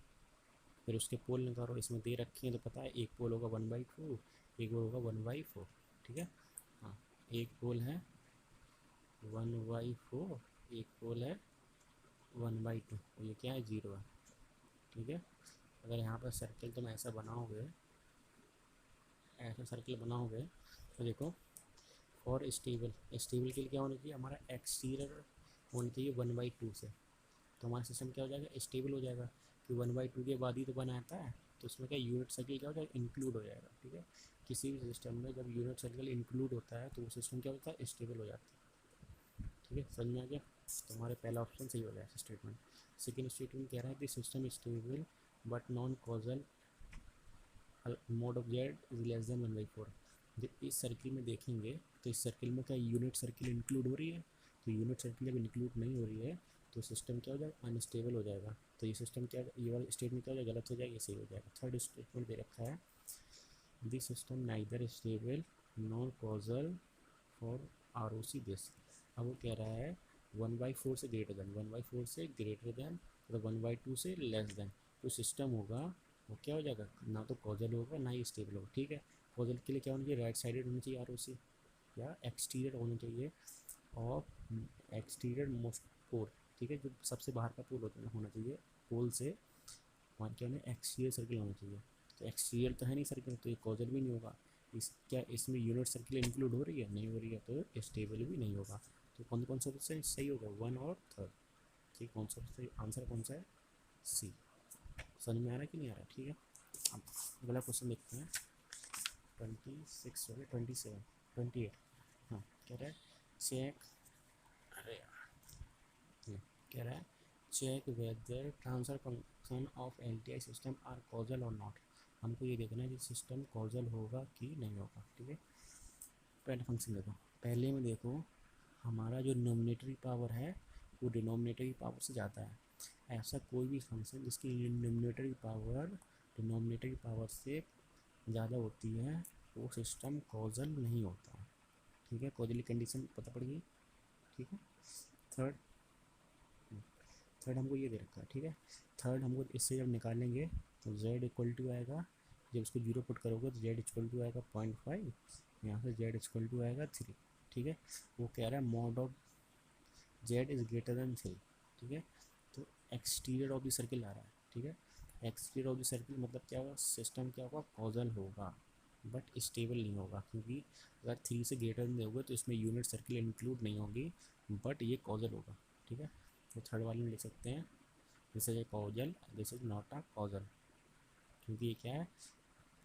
फिर उसके पोल निकालो। इसमें दे रखे हैं तो पता है, एक पोल होगा 1/2, एक पोल होगा 1/4, ठीक है। हाँ, एक पोल है 1/4, एक पोल है 1/2, और ये क्या है, 0 है, ठीक है। अगर यहाँ पर सर्कल तुम ऐसा बनाओगे, ऐसा सर्कल बनाओगे तो देखो, फॉर स्टेबल, स्टेबल के लिए क्या होना चाहिए, हमारा एक्सटीरियर होना चाहिए 1/2 से। तो हमारा सिस्टम क्या हो जाएगा, स्टेबल हो जाएगा, कि 1/2 के बाद ही तो बना आता है। तो उसमें क्या, यूनिट सर्किल क्या हो जाएगा, इंक्लूड हो जाएगा, ठीक है। किसी भी सिस्टम में जब यूनिट सर्किल इंक्लूड होता है तो वो सिस्टम क्या होता है, स्टेबल हो जाता है, ठीक है। समझ में आ गया। तो हमारे पहला ऑप्शन सही हो जाएगा स्टेटमेंट। सेकेंड स्टेटमेंट कह रहा है, the system stable but non causal mode of Z is less than 1/4। जब इस सर्किल में देखेंगे तो इस सर्किल में क्या यूनिट सर्किल इंक्लूड हो रही है, तो यूनिट सर्किल जब इंक्लूड नहीं हो रही है तो सिस्टम क्या हो जाएगा, अनस्टेबल हो जाएगा। तो ये सिस्टम क्या, ये वाला स्टेटमेंट क्या हो जाएगा, गलत हो जाएगा, ये सही हो जाएगा। थर्ड स्टेटमेंट दे रखा है, this system neither stable non causal for ROC this. अब वो कह रहा है 1/4 से ग्रेटर देन, 1/4 से ग्रेटर देन, मतलब 1/2 से लेस देन, तो सिस्टम होगा वो क्या हो जाएगा, ना तो कॉजल होगा ना ही स्टेबल होगा, ठीक है। कॉजल के लिए क्या होना चाहिए, राइट साइडेड होना चाहिए ROC, या एक्सटीरियर होना चाहिए और एक्सटीरियर मोस्ट पोल, ठीक है। जो सबसे बाहर का पोल होना चाहिए, पोल से वहाँ क्या होना, एक्सटीरियर सर्किल होना चाहिए। तो एक्सटीरियर तो है नहीं सर्किल, तो ये कॉजल भी नहीं होगा। क्या इसमें यूनिट सर्किल इंक्लूड हो रही है, नहीं हो रही है, तो स्टेबल भी नहीं होगा। तो कौन सा ऑप्शन सही होगा, 1 और 3, ठीक। कौन सा सही आंसर कौन सा है, C। समझ में आ रहा है कि नहीं आ रहा, ठीक है। अब अगला क्वेश्चन देखते हैं, 26 हो गया, 27, 28। हाँ, कह रहा है चेक, अरे यार, कह रहा है check whether transfer function of LTI system are causal और नॉट। हमको ये देखना है कि सिस्टम कॉजल होगा कि नहीं होगा, ठीक है। पहले फंक्शन देखो, पहले में देखो हमारा जो नोमिनेटरी पावर है वो डिनोमिनेटरी पावर से ज़्यादा है। ऐसा कोई भी फंक्शन जिसकी डिनोमिनेटरी पावर से ज़्यादा होती है वो सिस्टम कॉजल नहीं होता, ठीक है। कॉजल कंडीशन पता पड़ गई, ठीक है। थर्ड थर्ड हमको ये दे रखा है, ठीक है। थर्ड हमको इससे जब निकालेंगे तो z इक्वल टू आएगा, जब इसको जीरो पुट करोगे तो z इक्वल टू आएगा 0.5, यहाँ से z इक्वल टू आएगा 3, ठीक है। वो कह रहा है mod of z is greater than 3, ठीक है। तो एक्सटीरियर ऑफ द सर्किल आ रहा है, ठीक है। एक्सटीरियर ऑफ द सर्किल मतलब क्या होगा, सिस्टम क्या होगा, कॉजल होगा बट स्टेबल नहीं होगा, क्योंकि अगर 3 से ग्रेटर देन होगा तो इसमें यूनिट सर्किल इंक्लूड नहीं होगी, बट ये कॉजल होगा, ठीक है। तो थर्ड वाले में लिख सकते हैं, this is a causal, this is not a causal, क्योंकि ये क्या है,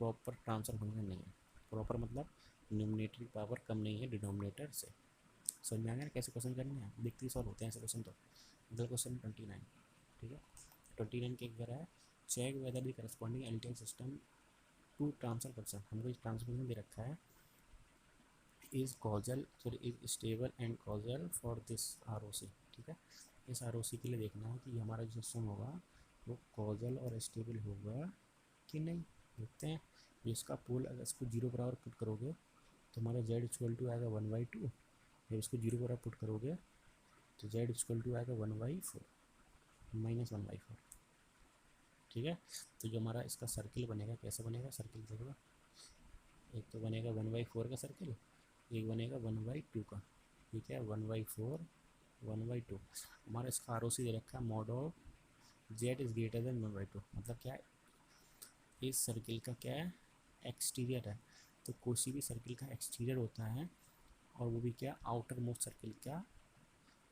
प्रॉपर ट्रांसफर फंक्शन नहीं है। प्रॉपर मतलब न्यूमिनेटरी पावर कम नहीं है डिनोमिनेटर से। समझ में आ गया कैसे क्वेश्चन करने हैं, देखते ही सॉल्व होते हैं ऐसे क्वेश्चन। तो अगला क्वेश्चन 29, ठीक है। 29 के कह रहा है check whether the corresponding LTI system to transfer function. हमको इस ट्रांसफर फंक्शन दे रखा है, is causal sorry is stable and causal for this ROC, ठीक है। इस ROC के लिए देखना है कि हमारा जो सिस्टम होगा वो कॉजल और स्टेबल होगा कि नहीं। देखते हैं, जिसका पोल अगर इसको 0 बराबर पुट करोगे तो हमारा z इक्वल टू आएगा 1/2, जब इसको 0 बराबर पुट करोगे तो z इक्वल टू आएगा 1/4 -1/4, ठीक है। तो जो हमारा इसका सर्किल बनेगा, कैसे बनेगा सर्किल देखो, एक तो बनेगा 1/4 का सर्किल, एक बनेगा 1/2 का, ठीक है। 1/4 1/2। हमारा इसका आर ओ सी दे रखा है mod of Z is greater than 1/2, मतलब क्या है, इस सर्किल का क्या है, एक्सटीरियर है। तो कोई भी सर्किल का एक्सटीरियर होता है और वो भी क्या, आउटर मोस्ट सर्किल का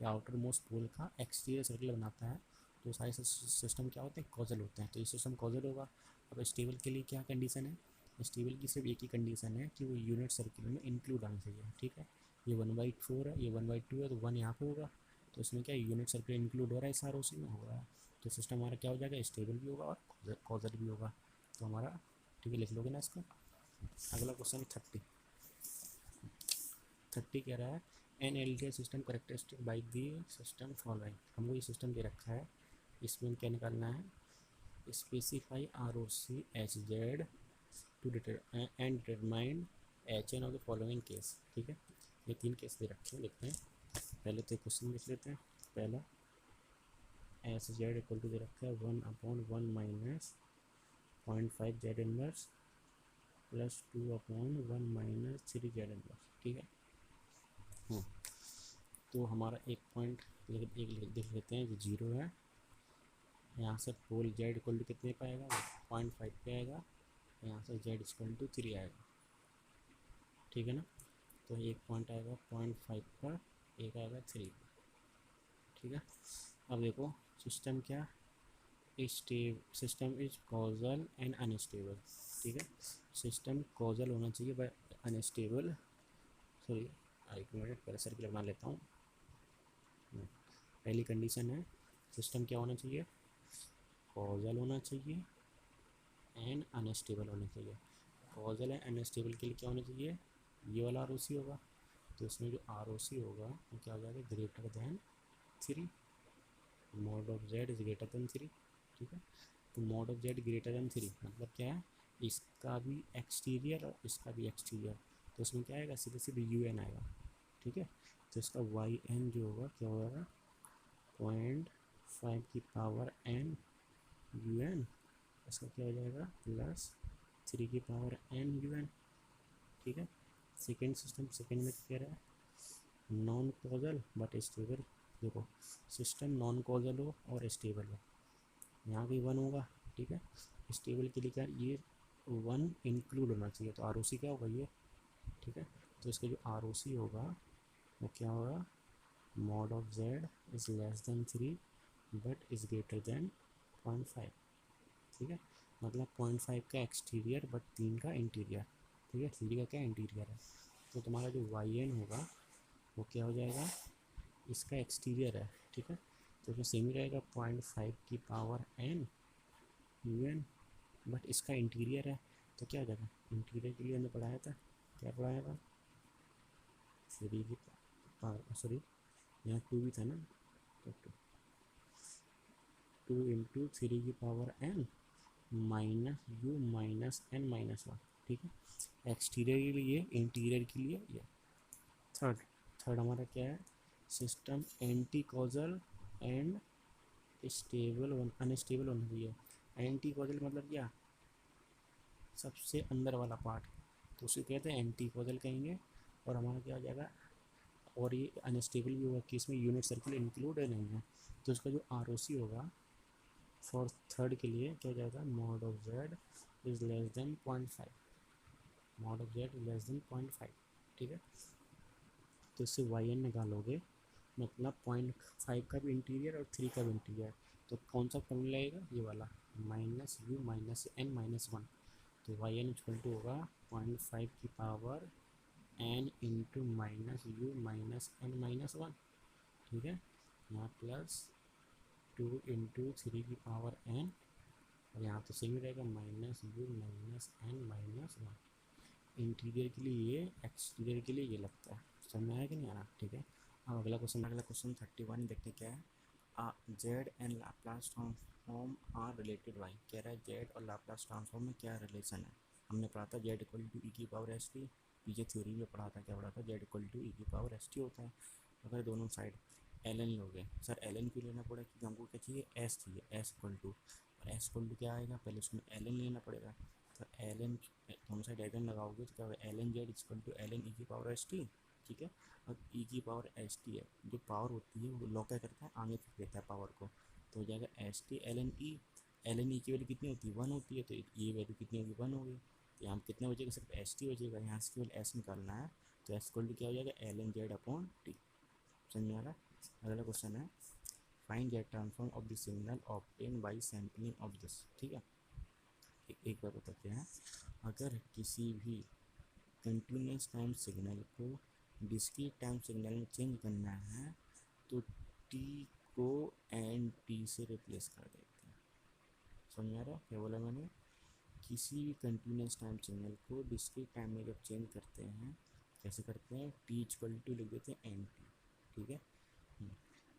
या आउटर मोस्ट पोल का एक्सटीरियर सर्किल बनाता है। तो सारे सिस्टम क्या होते हैं, कॉजल होते हैं। तो ये सिस्टम कॉजल होगा। अब स्टेबल के लिए क्या कंडीशन है, स्टेबल की सिर्फ एक ही कंडीशन है कि वो यूनिट सर्किल में इंक्लूड आना चाहिए, ठीक है। ये 1/4 है, ये 1/2 है, तो 1 यहाँ पे होगा। तो इसमें क्या यूनिट सर्किल इंक्लूड हो रहा है, इस आर ओ सी में हो रहा है। तो सिस्टम हमारा क्या हो जाएगा, स्टेबल भी होगा और कॉजल भी होगा। तो हमारा, ठीक है, लिख लोगे ना इसको। अगला क्वेश्चन 30 कह रहा है an L T system characteristic by the system following. हमको ये सिस्टम दे रखा है, इसमें क्या निकालना है, specify R O C H Z two and determine H N of the following case, ठीक है। ये 3 केस दे रखे हैं, देखते हैं। पहले तो क्वेश्चन लिख लेते हैं। पहला, एच जेड इक्वल टू दे रखा है 1/1 minus 0.5 Z inverse plus 2/1 minus 3 Z inverse, ठीक है। तो हमारा एक पॉइंट देख लेते हैं, जो 0 है। यहाँ से पोल जेड इक्वल टू कितने पे आएगा, 0.5 पे आएगा। यहाँ से जेड इक्वल टू 3 आएगा, ठीक है ना। तो एक पॉइंट आएगा 0.5 पर, एक आएगा 3 पर, ठीक है। अब देखो सिस्टम क्या, system is causal and unstable, ठीक है। सिस्टम कॉजल होना चाहिए बाय अनस्टेबल, सॉरी एक मिनट पहले सर्किल बना लेता हूँ। पहली कंडीशन है सिस्टम क्या होना चाहिए, कॉजल होना चाहिए एंड अनस्टेबल होना चाहिए। कॉजल एंड अनस्टेबल के लिए क्या होना चाहिए, ये वाला आर ओ सी होगा। तो इसमें जो आर ओ सी होगा वो क्या हो जाएगा, greater than 3, mod of Z is greater than 3, ठीक है। तो mod of Z greater than 3 मतलब क्या है, इसका भी एक्सटीरियर और इसका भी एक्सटीरियर। तो उसमें क्या आएगा, सीधे सीधे यू एन आएगा, ठीक है। तो इसका वाई एन जो होगा क्या होगा, 0.5 की पावर एन यू एन, इसका क्या हो जाएगा प्लस 3 की पावर एन यू एन, ठीक है। सेकेंड सिस्टम, सेकेंड में क्या रहा है, नॉन कॉजल बट स्टेबल। देखो सिस्टम नॉन कॉजल हो और स्टेबल हो, यहाँ भी 1 होगा, ठीक है। स्टेबल के लिए क्या, ये 1 इंक्लूड होना चाहिए। तो आर ओ सी क्या होगा ये, ठीक है। तो इसका जो आर ओ सी होगा वो क्या होगा, mod of Z is less than 3 but is greater than 0.5, ठीक है। मतलब 0.5 का एक्सटीरियर बट 3 का इंटीरियर, ठीक है। 3 का क्या इंटीरियर है। तो तुम्हारा जो वाई एन होगा वो क्या हो जाएगा, इसका एक्सटीरियर है, ठीक है। तो उसमें सेम ही रहेगा 0.5 की power N U N, but इसका इंटीरियर है। तो क्या हो जाएगा, इंटीरियर के लिए हमने पढ़ाया था, क्या पढ़ाया था, 3 की पावर, सॉरी यहाँ 2 भी था ना, तो 2 इंटू 3 की power N minus U minus N minus 1, ठीक है। एक्सटीरियर के लिए, इंटीरियर के लिए ये। थर्ड, थर्ड हमारा क्या है, system anti causal and stable unstable होना चाहिए। एंटी कॉजल मतलब क्या, सबसे अंदर वाला पार्ट, तो उसे कहते हैं एंटी कॉजल कहेंगे। और हमारा क्या हो जाएगा, और ये अनस्टेबल भी होगा कि इसमें यूनिट सर्किल इंक्लूड है नहीं है। तो इसका जो आर ओ सी होगा फॉर थर्ड के लिए क्या हो जाएगा, mod of Z is less than 0.5, mod of Z is less than 0.5, ठीक है। तो इससे वाई एन निकालोगे, मतलब 0.5 का भी इंटीरियर और 3 का भी इंटीरियर। तो कौन सा फॉर्मूला लगेगा, ये वाला, minus U minus N minus 1। तो वाई एन इक्वल टू होगा 0.5 की power N into minus U minus N minus 1, ठीक है। यहाँ प्लस 2 इंटू 3 की पावर एन, और यहाँ तो सेम ही रहेगा minus U minus N minus 1। Interior के लिए ये, एक्सटीरियर के लिए ये लगता है। समझ में आया कि नहीं आ रहा, ठीक है। अब अगला क्वेश्चन 31 देखते क्या है, Z and Laplace transform are related by. कह रहा है जेड और लाप्लास ट्रांसफॉर्म में क्या रिलेशन है। हमने पढ़ा था जेड इक्वल टू ई की पावर एस टी, पीछे थ्योरी में पढ़ा था, क्या पढ़ा था, जेड इक्वल टू ई की पावर एस टी होता है। अगर दोनों साइड एल एन लोगे, सर एल एन क्यों लेना पड़ेगा, क्योंकि हमको क्या चाहिए, एस चाहिए, एस इक्वल टू, और एस इक्वल टू क्या आएगा, पहले उसमें एल एन लेना पड़ेगा। तो एल एन, दोनों साइड एल एन लगाओगे तो क्या होगा, L N Z equal to L N E की पावर एस टी, ठीक है। अब ई की पावर एस टी है, जो पावर होती है वो लॉ क्या करता है, आगे फेंक देता है पावर को, तो हो जाएगा S T L N E. L N E की वैल्यू कितनी होती है, 1 होती है, तो ये वैल्यू कितनी होगी, 1 होगी। तो यहाँ कितना बचेगा, सिर्फ एस टी बचेगा, यहाँ से केवल एस निकालना है, तो एस इक्वल टू क्या हो जाएगा, L N Z upon T. समझ में आ रहा है। अगला क्वेश्चन है find Z transform of the signal obtain by sampling of this, ठीक है। एक बार बताते हैं, अगर किसी भी कंटिन्यूस टाइम सिग्नल को डिस्क्रीट टाइम सिग्नल में चेंज करना है तो टी को एन टी से रिप्लेस कर देते हैं। समझ आ रहा है क्या बोला मैंने, किसी भी कंटिन्यूस टाइम सिग्नल को डिस्क्रीट टाइम में जब चेंज करते हैं, कैसे करते हैं, टी इक्वल टू लिख देते हैं एन टी, ठीक है।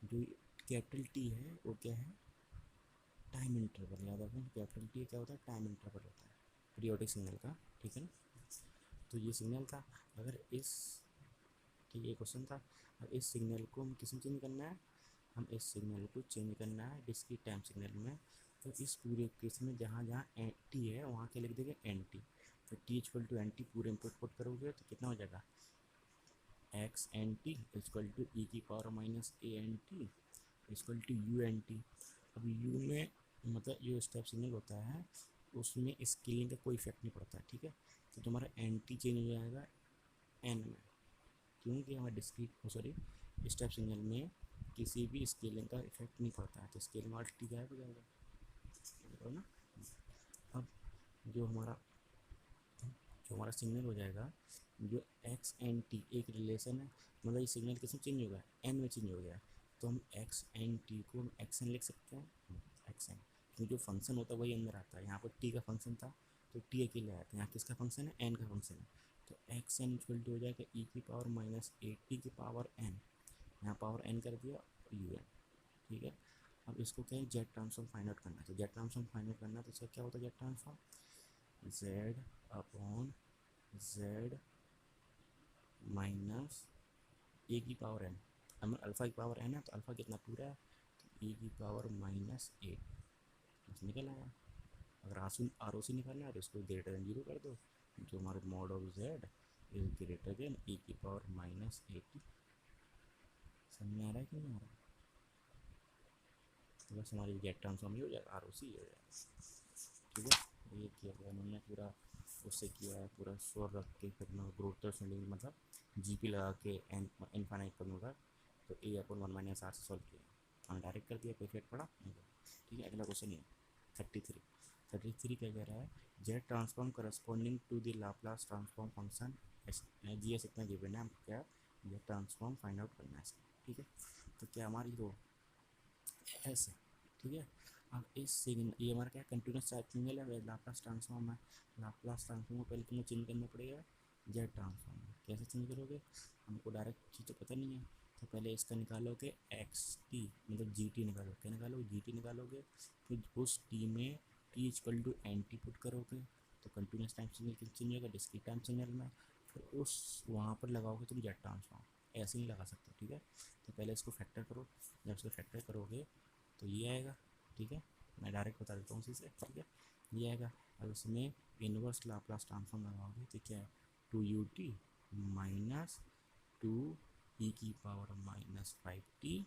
जो कैपिटल टी है वो क्या है, टाइम इंटरवल, याद रखना कैपिटल टी क्या होता है, टाइम इंटरवल होता है पीरियोडिक सिग्नल का, ठीक है ना। तो ये सिग्नल था, अगर इस, ठीक है, ये क्वेश्चन था, अब इस सिग्नल को हम किस में चेंज करना है, हम इस सिग्नल को चेंज करना है डिस्क्रीट टाइम सिग्नल में। तो इस पूरे केस में जहाँ जहाँ एन टी है वहाँ क्या लिख देंगे, एन टी। तो T equal to N T पूरे इनपुट पुट करोगे तो कितना हो जाएगा, X N T equal to E की power minus A N T equal to U N T. अब यू में मतलब जो स्टेप सिग्नल होता है उसमें स्केलिंग का कोई इफेक्ट नहीं पड़ता है, ठीक है। तो तुम्हारा एन टी चेंज हो जाएगा एन में, क्योंकि हमारे डिस्क्रीट सॉरी स्टेप सिग्नल में किसी भी स्केलिंग का इफेक्ट नहीं पड़ता है, तो स्केलिंग वाला टी गायब हो जाएगा ना। अब जो हमारा सिग्नल हो जाएगा, जो एक्स एन टी एक रिलेशन है, मतलब ये सिग्नल किस में चेंज होगा, एन में चेंज हो गया है, तो हम एक्स एन टी को हम एक्स एन लिख सकते हैं, एक्स एन, क्योंकि जो फंक्शन होता है वही अंदर आता है। यहाँ पर टी का फंक्शन था तो टी अकेले आया था, यहाँ किसका फंक्शन है, एन का फंक्शन है, तो एक्स एन इक्वल टू हो जाएगा ई की पावर माइनस ए टी की पावर एन, यहाँ पावर एन कर दिया यू एन, ठीक है। अब इसको क्या है, जेड ट्रांसफॉर्म फाइंड आउट करना है, तो जेड ट्रांसफॉर्म फाइंड आउट करना है, तो इसका क्या होता है Z transform, Z upon Z minus A की पावर एन, हमें अल्फ़ा की पावर एन है तो अल्फ़ा कितना पूरा है, तो ए की पावर माइनस ए, बस निकल आया। अगर आर ओ सी निकालना है तो इसको ग्रेटर देन जीरो कर दो, जो हमारे mod of Z is greater than A की पावर माइनस ए टी। समझ में आ रहा है कि नहीं आ रहा है, तो बस हमारी जेड ट्रांसफॉर्म ही हो जाएगा, आर ओ सी हो जाएगा, ठीक है। ये किया गया उन्होंने पूरा, उससे किया है पूरा शोर रख के, फिर मैं ग्रोथ मतलब जी पी लगा के एन इनफाइनाइट करूँगा, तो ए अपन 1 - r से सॉल्व किया, हमने डायरेक्ट कर दिया, कोई इफेक्ट पड़ा नहीं, ठीक है। अगला क्वेश्चन है 33 क्या कह रहा है, Z transform corresponding to the Laplace transform function G S इतना गिवन है, हमको क्या जेड ट्रांसफॉर्म फाइंड आउट करना है इसका, ठीक है। तो क्या हमारी वो एस है, ठीक है। अब इस सिग्नल, ये हमारा क्या कंटिन्यूस टाइप सिग्नल है, लाप्लास ट्रांसफॉर्म है, लाप्लास ट्रांसफॉर्म को पहले तुम्हें चेंज करना पड़ेगा जेड ट्रांसफॉर्म में, कैसे चेंज करोगे, हमको डायरेक्ट चीज़ तो पता नहीं है, तो पहले इसका निकालोगे एक्स टी, मतलब जी टी निकालोगे, क्या निकालोगे, जी टी निकालोगे, फिर उस टी में T equal to N T put करोगे, तो कंटिन्यूस टाइम सिग्नल चेंज होगा डिस्क्रीट टाइम सिग्नल में, फिर उस वहाँ पर लगाओगे तुम जेड ट्रांसफॉर्म, ऐसे नहीं लगा सकते, ठीक है। तो पहले इसको फैक्टर करो, जब इसको फैक्टर करोगे तो ये आएगा, ठीक है। मैं डायरेक्ट बता देता हूँ उसी से, ठीक है, ये आएगा। अब इसमें इनवर्स लाप्लास ट्रांसफॉर्म लगाओगे तो क्या है, 2ut माइनस 2e की पावर माइनस 5t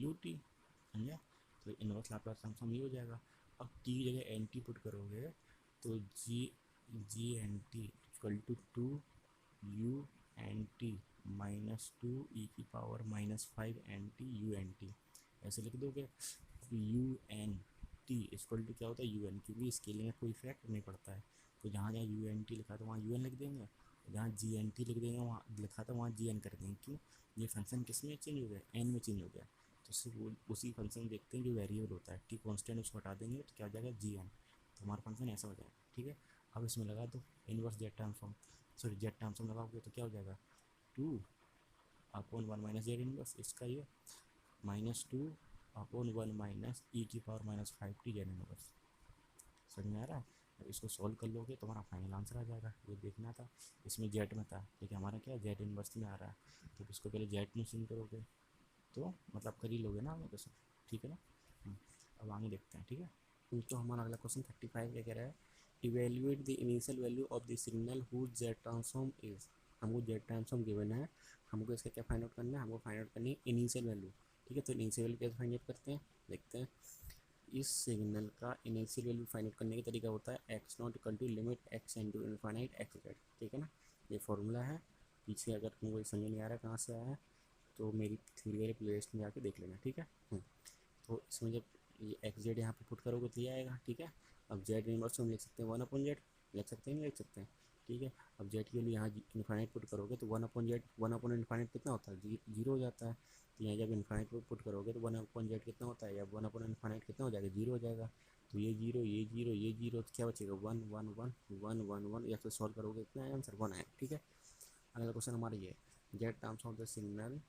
ut, समझा। तो इनवर्स लाप्लास ट्रांसफॉर्म ये हो जाएगा। अब t की जगह एन टी पुट करोगे तो G N T equal to 2u minus 2e की पावर माइनस 5nt u ऐसे लिख दोगे। U N T equal to क्या होता है, यू एन, क्योंकि स्केलिंग में कोई इफेक्ट नहीं पड़ता है, तो जहाँ जहाँ यू एन टी लिखा था वहाँ यू एन लिख देंगे, जहाँ जी एन टी लिख देंगे वहाँ लिखा था वहाँ जी एन कर देंगे, क्यों, ये फंक्शन किस में चेंज हो गया, एन में चेंज हो गया, तो सिर्फ उसी फंक्शन देखते हैं जो वेरिएबल होता है, टी कॉन्स्टेंट उसको हटा देंगे तो क्या हो जाएगा जी एन, तो हमारा फंक्शन ऐसा हो जाएगा, ठीक है। अब इसमें लगा दो inverse Z transform, sorry Z transform लगाओगे तो क्या हो जाएगा, 2/1 - जेड इनवर्स, इसका ये -2/1 माइनस ई की power minus 5t Z inverse. समझ में आ रहा है। अब इसको सॉल्व कर लोगे तो हमारा फाइनल आंसर आ जाएगा, ये देखना था, इसमें जेड में था लेकिन हमारा क्या जेड इनवर्स में आ रहा है, तो इसको पहले जेड में चेंज करोगे तो मतलब कर ही लोगे ना हम लोग, ठीक है ना। अब आगे देखते हैं, ठीक है। तो हमारा अगला क्वेश्चन 35 क्या कह रहा है, evaluate the initial value of the signal whose Z transform is, हमको जेड ट्रांसफॉर्म गिवन है हमको इसका क्या फाइंड आउट करना है, हमको फाइंड आउट करनी है इनिशियल वैल्यू। ठीक है, तो इनिशियल वैल्यू कैसे फाइंड आउट करते हैं, देखते हैं। इस सिग्नल का इनिशियल वैल्यू फाइंड आउट करने का तरीका होता है X naught equal to limit X into infinite X Z. ठीक है ना, ये फॉर्मूला है। पीछे अगर तुमको समझ नहीं आ रहा है कहाँ से आया है तो मेरी थ्योरी वाले प्लेलिस्ट में जाके देख लेना। ठीक है, तो इसमें जब ये एक्स जेड यहाँ पे पुट करोगे तो ये आएगा। ठीक है, अब जेड इनवर्स हम लिख सकते हैं 1/z, लिख सकते हैं नहीं लिख सकते हैं। ठीक है, अब जेड के लिए यहाँ इन्फाइनाइट पुट करोगे तो 1/z, 1/इन्फाइनाइट कितना होता है, जीरो हो जाता है। तो यहाँ जब इन्फाइनाइट पुट करोगे तो 1/z कितना होता है, या 1/इन्फाइनाइट कितना हो जाएगा, जीरो हो जाएगा। तो ये जीरो ये जीरो ये जीरो, तो क्या बचेगा 1 1 1 1 1 1, या फिर सॉल्व करोगे कितना है आंसर 1 आएगा। ठीक है, अगला क्वेश्चन हमारा ये है Z terms of the signal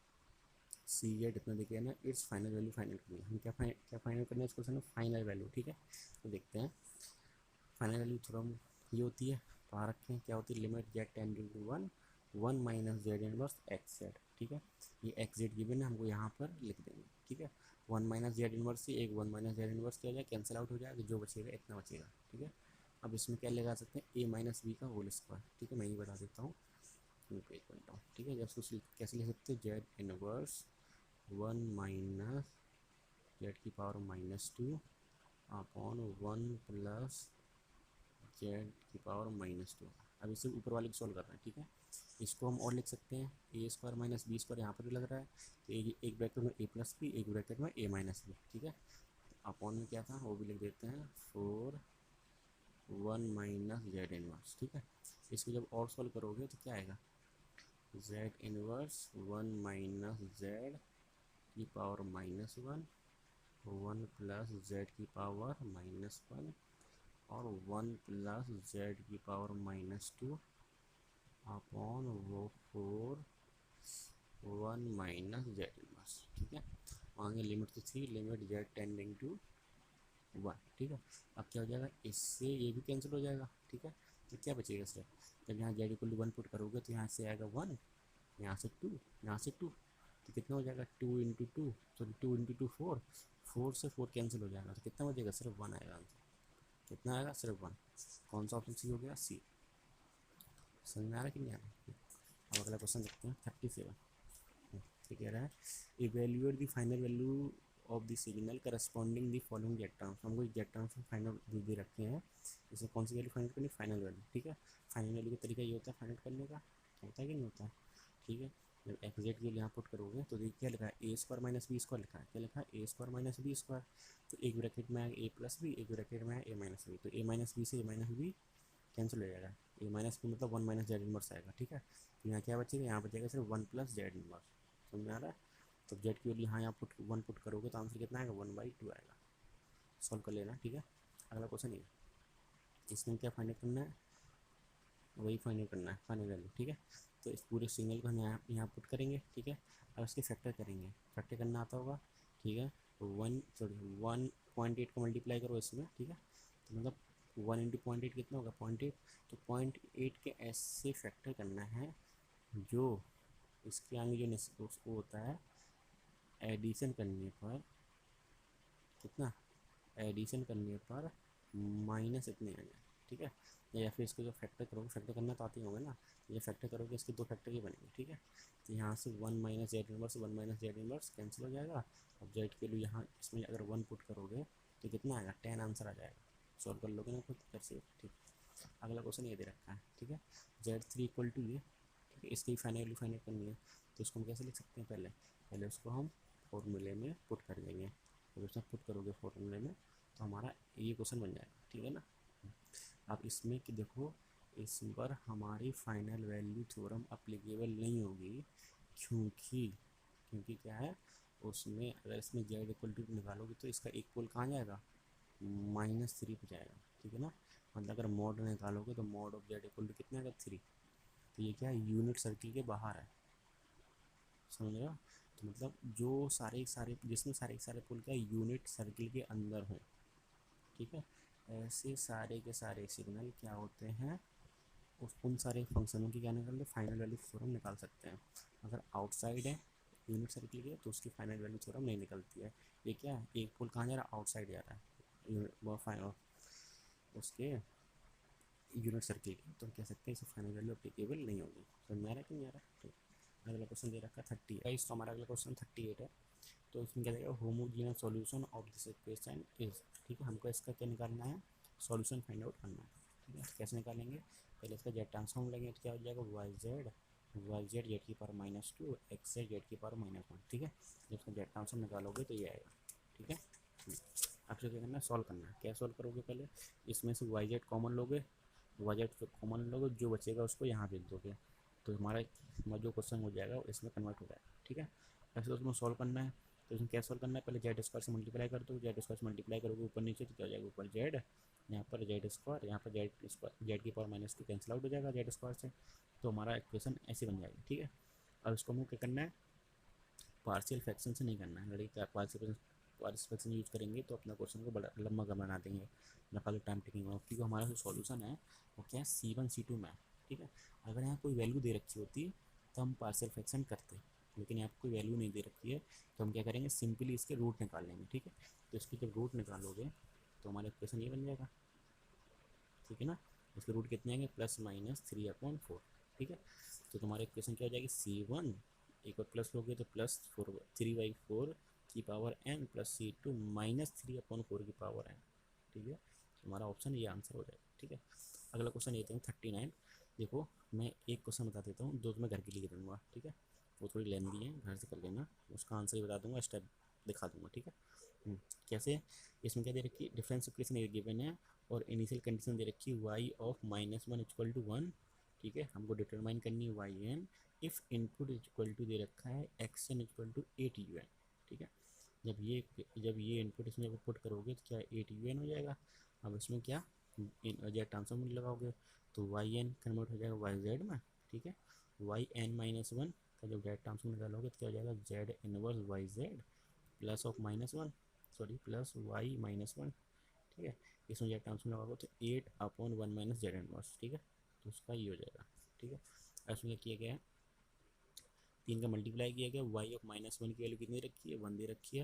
C Z इतना देखिए ना, इट्स फाइनल वैल्यू फाइनल करनी है। हम क्या फाइनल करना है इस क्वेश्चन में, फाइनल वैल्यू। ठीक है, तो देखते हैं फाइनल वैल्यू थोड़ा ये होती है, तो आ रखे हैं क्या होती है, limit Z tending to 1 1 minus Z inverse X Z. ठीक है, ये एक्स जेड गिवन है, हमको यहाँ पर लिख देंगे। ठीक है, 1 माइनस जेड इनवर्स से एक 1 माइनस जेड इनवर्स क्या हो जाएगा, कैंसिल आउट हो जाएगा, जो बचेगा इतना बचेगा। ठीक है, अब इसमें क्या लगा सकते हैं, ए माइनस बी का होल स्क्वायर। ठीक है, मैं ये बता देता हूँ, पेज बनता हूँ। ठीक है, जब उसको कैसे लिख सकते हैं, जेड इनवर्स 1 माइनस जेड की पावर -2 अपॉन 1 प्लस जेड की पावर -2। अब इसे ऊपर वाले को सॉल्व कर रहे हैं। ठीक है, इसको हम और लिख सकते हैं ए स्क्वायर माइनस बी स्क्वायर, यहाँ पर भी लग रहा है तो एक ब्रैकेट में ए प्लस बी, एक ब्रैकेट में ए माइनस बी। ठीक है, अपॉन में क्या था वो भी लिख देते हैं 4 1 माइनस जेड इनवर्स। ठीक है, इसको जब और सॉल्व करोगे तो क्या आएगा, जेड इनवर्स 1 माइनस जेड की पावर -1, 1 प्लस जेड की पावर -1 और 1 प्लस जेड की पावर -2 अपॉन वो 4 1 माइनस जेड इनवर्स। ठीक है, आगे लिमिट तो थी, लिमिट जेड टेंडिंग टू 1। ठीक है, अब क्या हो जाएगा, इससे ये भी कैंसिल हो जाएगा। ठीक है, तो क्या बचेगा सिर्फ, जब यहाँ जेड इक्वल टू 1 पुट करोगे तो यहाँ से आएगा 1, यहाँ से 2, यहाँ से 2, तो कितना हो जाएगा 2 इंटू 2, सॉरी 2 इंटू 2 4, 4 से 4 कैंसिल हो जाएगा, तो कितना बचेगा सिर्फ 1 आएगा आंसर। कितना आएगा, सिर्फ 1। कौन सा ऑप्शन सी हो गया, सी। समझ में आ रहा है कि नहीं आ रहा। अब अगला क्वेश्चन देखते हैं 37। तो कह रहा है evaluate the final value of the signal corresponding the following Z terms. हमको जेड टर्म्स में फाइनल दे रखे हैं, इसे कौन सी वैल्यू फाइनल करनी, फाइनल वैल्यू। ठीक है, फाइनल वैल्यू का तरीका ये होता है फाइनल करने का, होता है कि नहीं होता है। ठीक है, जब एक्स जेड के लिए यहाँ पुट करोगे तो देखिए क्या लिखा है, ए स्क्वायर माइनस बी स्क्वायर लिखा है, क्या लिखा है, ए स्क्वायर माइनस बी स्क्वायर। तो एक ब्रैकेट में आएगा ए प्लस बी, एक ब्रैकेट में आएगा ए माइनस बी, तो ए माइनस बी से ए माइनस बी कैंसिल हो जाएगा, ए माइनस बी मतलब 1 माइनस जेड इनवर्स आएगा। ठीक है, तो यहाँ क्या बचेगा, यहाँ बचेगा सिर्फ 1 प्लस जेड इनवर्स। समझ में आ रहा है, तो जेड की वैल्यू यहाँ पुट 1 पुट करोगे तो आंसर कितना आएगा, 1/2 आएगा। सॉल्व कर लेना। ठीक है, अगला क्वेश्चन ये, इसमें क्या फाइंड करना है, वही फाइंड करना है फाइनल वैल्यू। ठीक है, तो इस पूरे सिग्नल को हम यहाँ पुट करेंगे। ठीक है, अब इसके फैक्टर करेंगे, फैक्टर करना आता होगा। ठीक है, 1.8 को मल्टीप्लाई करो इसमें। ठीक है, तो मतलब 1 इंटू 0.8 कितना होगा, 0.8, तो 0.8 के ऐसे फैक्टर करना है जो इसके आगे जो उसको होता है एडिशन करने पर कितना, एडिशन करने पर माइनस इतने आ जाए। ठीक है, या फिर इसको जो फैक्टर करोगे, फैक्टर करना तो आती होगा ना, ये फैक्टर करोगे इसके 2 फैक्टर ही बनेंगे। ठीक है, तो यहाँ से 1 minus Z inverse 1 minus Z inverse cancel हो जाएगा। अब जेड के लिए यहाँ इसमें अगर 1 पुट करोगे तो कितना आएगा, 10 आंसर आ जाएगा। सॉल्व कर लोगे ना खुद कैसे। ठीक, अगला क्वेश्चन ये दे रखा है। ठीक है, Z3 इक्वल टू ये। ठीक है, इसकी फाइनल वैल्यू फाइंड करनी है, तो इसको हम कैसे लिख सकते हैं, पहले पहले उसको हम फॉर्मूले में पुट कर देंगे। जब उसमें पुट करोगे फॉर्मूले में तो हमारा ये क्वेश्चन बन जाएगा। ठीक है ना, अब इसमें कि देखो इस पर हमारी फाइनल वैल्यू थ्योरम अप्लीकेबल नहीं होगी, क्योंकि क्योंकि क्या है उसमें, अगर इसमें जेड इक्वल टू निकालोगे तो इसका एक पोल कहाँ जाएगा, -3 पे जाएगा। ठीक है ना, मतलब अगर मॉड निकालोगे तो mod of Z equal to कितना आएगा, 3। तो ये क्या है, यूनिट सर्किल के बाहर है। समझ रहे हो, तो मतलब जो सारे सारे जिसमें सारे सारे पोल क्या यूनिट सर्किल के अंदर हों। ठीक है, ऐसे सारे के सारे सिग्नल क्या होते हैं, उन सारे फंक्शनों की क्या निकाल दो, फाइनल वैल्यू थ्योरम निकाल सकते हैं। अगर आउटसाइड है यूनिट सर्किल के तो उसकी फाइनल वैल्यू थ्योरम नहीं निकलती है। ये क्या है, एक पोल कहाँ जा रहा है, आउटसाइड जा रहा है वो फाइनल उसके यूनिट सर्किल की, तो हम कह सकते हैं इसे फाइनल वैल्यू अप्लीकेबल नहीं होगी। समझ में आ रहा है कि नहीं आ रहा है। अगला क्वेश्चन दे रखा है 30 तो हमारा अगला क्वेश्चन 38 है। तो इसमें क्या देगा, homogeneous solution of this equation is, ठीक है, हमको इसका क्या निकालना है, सॉल्यूशन फाइंड आउट करना है। ठीक है, कैसे निकालेंगे, पहले इसका जेड ट्रांसफॉर्म लगेंगे तो क्या हो जाएगा, वाई जेड जेड की पावर -2 एक्स जेड जेड की पावर -1। ठीक है, जब इसका जेड ट्रांसफॉर्म निकालोगे तो ये आएगा। ठीक है, आपसे क्या करना है, सॉल्व करना है। क्या सॉल्व करोगे, पहले इसमें से वाई जेड कॉमन लोगे, वाई जेड कॉमन लोगे, जो बचेगा उसको यहाँ भेज दोगे, तो हमारा जो क्वेश्चन हो जाएगा वो इसमें कन्वर्ट हो जाएगा। ठीक है, ऐसे तो उसमें सॉल्व करना है। तो इसमें क्या सॉल्व करना है, पहले जेड स्क्वायर से मल्टीप्लाई कर दो, जेड स्क्वायर से मल्टीप्लाई करोगे ऊपर नीचे तो क्या हो जाएगा, ऊपर जेड, यहाँ पर जेड स्क्वायर, यहाँ पर जेड स्क्वायर, जेड की पावर -2 कैंसिल आउट हो जाएगा जेड स्क्वायर से, तो हमारा इक्वेशन ऐसे बन जाएगी। ठीक है, अब इसको हमको क्या करना है, पार्शियल फ्रैक्शन से नहीं करना है, लड़की पार्शियल फ्रैक्शन यूज करेंगे तो अपना क्वेश्चन को बड़ा लंबा बना देंगे, लंबा टाइम टेकिंग होगा, क्योंकि हमारा जो सॉल्यूशन है वो क्या है, C1 C2 में। ठीक है, अगर यहाँ कोई वैल्यू दे रखी होती तो हम पार्शियल फ्रैक्शन करते, लेकिन यहाँ कोई वैल्यू नहीं दे रखी है तो हम क्या करेंगे, सिंपली इसके रूट निकाल लेंगे। ठीक है, तो इसकी जब रूट निकालोगे तो हमारा इक्वेशन ये बन जाएगा। ठीक है ना, इसके रूट कितने आएंगे, +-3/4। ठीक है, तो तुम्हारा इक्वेशन क्या हो जाएगी, C1 एक और प्लस लोगे तो +4 3/4 की पावर n प्लस C2 -3/4 की पावर n। ठीक है, हमारा ऑप्शन ये आंसर हो जाएगा। ठीक है, अगला क्वेश्चन ये था 39। देखो मैं एक क्वेश्चन बता देता हूँ, दो तो मैं घर के लिए दूंगा। ठीक है, वो थोड़ी लेंदी है, घर से कर लेना, उसका आंसर ही बता दूंगा, स्टेप दिखा दूंगा। ठीक है, कैसे, इसमें क्या दे रखी है, डिफरेंस इक्वेशन ये गिवन है और इनिशियल कंडीशन दे रखी है y ऑफ -1 = 1। ठीक है, हमको डिटरमाइन करनी है Y N if input equal to दे रखा है X N equal to 8 UN। ठीक है, जब ये इनपुट इसमें पुट करोगे तो क्या 8 UN हो जाएगा। अब इसमें क्या जेड ट्रांसफॉर्म लगाओगे तो वाई एन कन्वर्ट हो जाएगा वाई जेड में। ठीक है, yn-1 का जब जेड ट्रांसफॉर्म निकालोगे तो क्या हो जाएगा, Z inverse Y Z plus of -1 sorry plus Y -1। ठीक है, इसमें जेड ट्रांसफॉर्म लगाओगे तो 8/1 - जेड इनवर्स। ठीक है, तो उसका ये हो जाएगा। ठीक है, इसमें किया गया है 3 का मल्टीप्लाई किया गया, वाई ऑफ -1 की वैल्यू कितनी रखी है, 1 दे रखी है,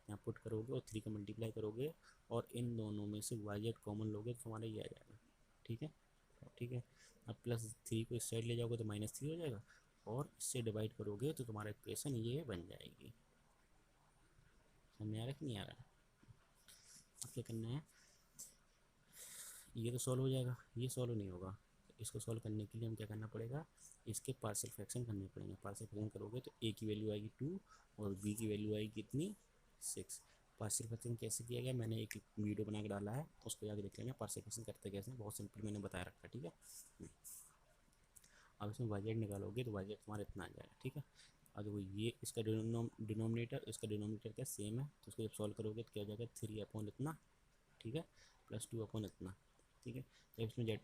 यहाँ पुट करोगे और 3 का मल्टीप्लाई करोगे और इन दोनों में से वाई जेड कॉमन लोगे तो हमारा ये आ जाएगा। ठीक है, ठीक है, अब +3 को इस साइड ले जाओगे तो -3 हो जाएगा और इससे डिवाइड करोगे तो तुम्हारा इक्वेशन ये बन जाएगी। समझ में आ रहा है कि नहीं आ रहा है। अब क्या करना है, ये तो सॉल्व हो जाएगा, ये सॉल्व नहीं होगा, इसको सॉल्व करने के लिए हम क्या करना पड़ेगा, इसके पार्शियल फ्रैक्शन करने पड़ेंगे। पार्शियल फ्रैक्शन करोगे तो a की वैल्यू आएगी 2 और b की वैल्यू आएगी कितनी, 6। पार्शियल फ्रैक्शन कैसे किया गया, मैंने एक वीडियो बना के डाला है, उसको जाकर देख लेना, पार्शियल फ्रैक्शन करते कैसे, बहुत सिंपल मैंने बताया रखा है। ठीक है, अब इसमें वाई जेड निकालोगे तो वाई जेड तुम्हारा इतना आ जाएगा। ठीक है, अब देखो ये इसका डिनोमिनेटर इसका डिनोमिनेटर क्या सेम है, तो उसको जब सॉल्व करोगे तो क्या हो जाएगा, 3 इतना। ठीक है, +2 इतना। ठीक है, तो इसमें जेड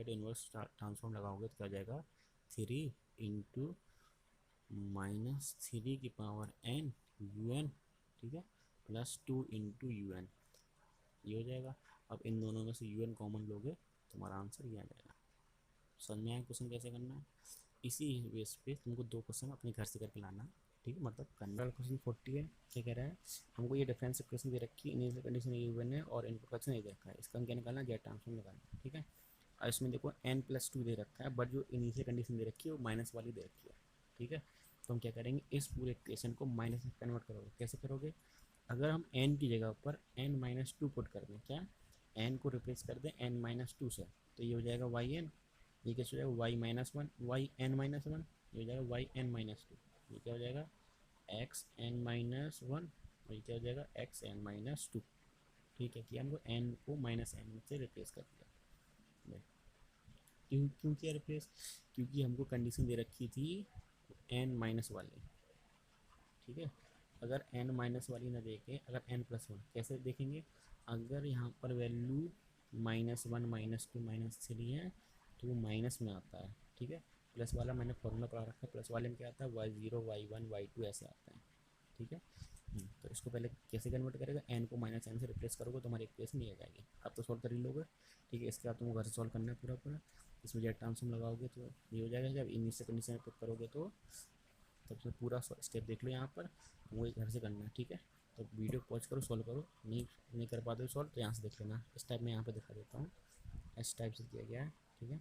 इनवर्स ट्रांसफॉर्म लगाओगे तो क्या हो जाएगा, 3 × -3 की पावर n UN। ठीक है, +2 × UN, ये हो जाएगा। अब इन दोनों में से UN कॉमन लोगे तो हमारा आंसर ये आ जाएगा। समझ में आया क्वेश्चन कैसे करना है, इसी बेस पे तुमको 2 क्वेश्चन अपने घर से करके लाना है। ठीक है, मतलब करना। क्वेश्चन 40 है, क्या कह रहा है, हमको ये डिफरेंस इक्वेशन दे रखी है, इनिशियल कंडीशन ये गिवन है और इनपुट कंडीशन ये दे रखा है, इसका हम क्या निकालना है, जेड ट्रांसफॉर्म निकालना है। ठीक है, और इसमें देखो n+2 दे रखा है, बट जो इनिशियल कंडीशन दे रखी है वो माइनस वाली दे रखी है। ठीक है, तो हम क्या करेंगे, इस पूरे इक्वेशन को माइनस में कन्वर्ट करोगे, कैसे करोगे, अगर हम n की जगह पर n-2 पुट कर दें, क्या n को रिप्लेस कर दें n-2 से, तो ये हो जाएगा yn, ये कैसे हो जाएगा y-1 yn-1, ये हो जाएगा yn-2, ये क्या हो जाएगा xn-1 और ये क्या हो जाएगा xn-2। ठीक है, कि हमको n को -n से रिप्लेस कर दिया। क्यों किया रिप्लेस, क्योंकि हमको कंडीशन दे रखी थी n- वाली। ठीक है, अगर n- वाली ना देखे, अगर n+1 कैसे देखेंगे, अगर यहाँ पर वैल्यू -1 -2 -3 है तो वो माइनस में आता है। ठीक है, प्लस वाला मैंने फॉर्मूला पढ़ा रखा है, प्लस वाले में क्या आता है, y0 y1 y2 ऐसे आता है। ठीक है, तो इसको पहले कैसे कन्वर्ट करेगा, n को -n से रिप्लेस करोगे तो हमारी इक्वेशन नहीं आ जाएगी। अब तो सॉल्व कर ही लोगे। ठीक है, इसके बाद तुमको घर से सॉल्व करना है पूरा, इसमें जेड ट्रांसफॉर्म लगाओगे तो ये हो जाएगा। जब इनिशियल कंडीशन में पुट करोगे तो तब से पूरा स्टेप देख लो यहाँ पर, वो घर से करना है। ठीक है, तो वीडियो पॉज करो, सॉल्व करो, नहीं कर पाते हो सॉल्व तो यहाँ से देख लेना। इस टाइप में यहाँ पर दिखा देता हूँ, इस टाइप से किया गया है। ठीक है,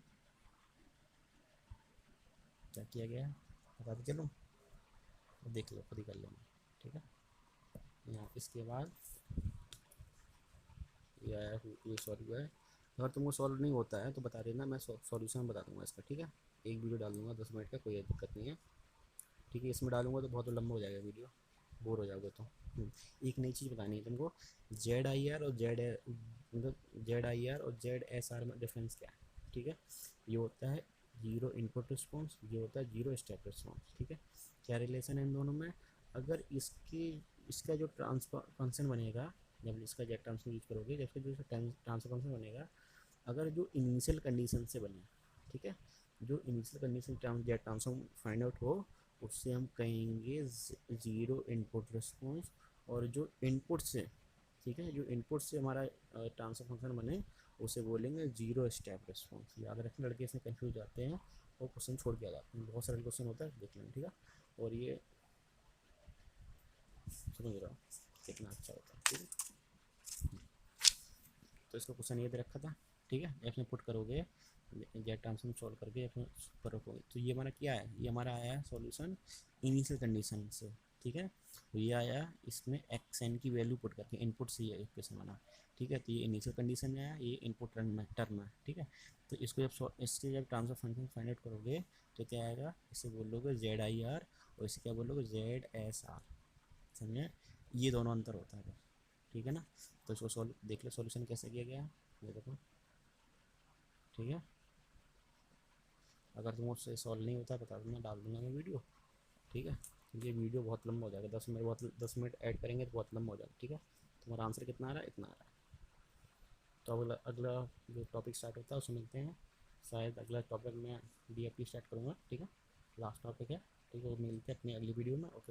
क्या किया गया है बताते चलो, देख लो, खुद ही कर लेंगे, ठीक है। यहाँ इसके बाद ये सॉल्व हुआ है। अगर तुमको सॉल्व नहीं होता है तो बता देना, मैं सॉल्यूशन बता दूंगा इसका, ठीक है। एक वीडियो डाल दूंगा 10 मिनट का, कोई दिक्कत नहीं है, ठीक है। इसमें डालूंगा तो बहुत लंबा हो जाएगा वीडियो, बोर हो जाओगे तो। एक नई चीज़ बतानी है तुमको, जेड आई आर और मतलब जेड आई आर और जेड एस आर में डिफरेंस क्या है, ठीक है। ये होता है जीरो इनपुट रिस्पॉन्स, ये होता है जीरो स्टेप रिस्पॉन्स, ठीक है। क्या रिलेशन है इन दोनों में? अगर इसका जो ट्रांसफर फंक्शन बनेगा, जब इसका जेड ट्रांसफर यूज करोगे, जब इसका जो ट्रांसफर फंक्शन बनेगा, अगर जो इनिशियल कंडीशन से बने, ठीक है, जो initial condition Z transform find out हो, उससे हम कहेंगे ज़ीरो इनपुट रिस्पॉन्स। और जो इनपुट से, ठीक है, जो इनपुट से हमारा ट्रांसफर फंक्शन बने, उसे बोलेंगे जीरो स्टेप रिस्पॉन्स। याद रखें, लड़के इसमें कंफ्यूज जाते हैं और क्वेश्चन छोड़ के आ जाते हैं, बहुत सारे क्वेश्चन होता है, देख लेंगे, ठीक है। और ये समझ रहा हूँ कितना अच्छा होता है, ठीक है। तो इसका क्वेश्चन ये दे रखा था, ठीक है। इसमें पुट करोगे जेड ट्रांसफॉर्म सॉल्व करके अपने पर रखोगे, तो ये हमारा क्या है, ये हमारा आया है सॉल्यूशन इनिशियल कंडीशन से, ठीक है। तो ये आया इसमें एक्स एन की वैल्यू पुट करके, इनपुट से ये इक्वेशन बना, ठीक है। तो ये इनिशियल कंडीशन में आया, ये इनपुट टर्म है, ठीक है। तो इसको इसके जब ट्रांसफर फंक्शन फाइंड आउट करोगे तो क्या आएगा, इसे बोलोगे जेड आई आर और इसे क्या बोलोगे जेड एस आर, समझे। ये दोनों अंतर होता है, ठीक है ना। तो इसको सॉल्व देख लो, सॉल्यूशन कैसे किया गया है, ये देखो, ठीक है। अगर तुम उससे सॉल्व नहीं होता बता देना, डाल दूंगा मैं वीडियो, ठीक है। क्योंकि वीडियो बहुत लंबा हो जाएगा, 10 मिनट, बहुत 10 मिनट ऐड करेंगे तो बहुत लंबा हो जाएगा, ठीक है। तुम्हारा आंसर कितना आ रहा है, इतना आ रहा है। तो अगला अगला जो टॉपिक स्टार्ट होता है उसमें मिलते हैं। शायद अगला टॉपिक मैं DFT स्टार्ट करूँगा, ठीक है, लास्ट टॉपिक है, ठीक है। वो मिलते हैं अपनी अगली वीडियो में, ओके।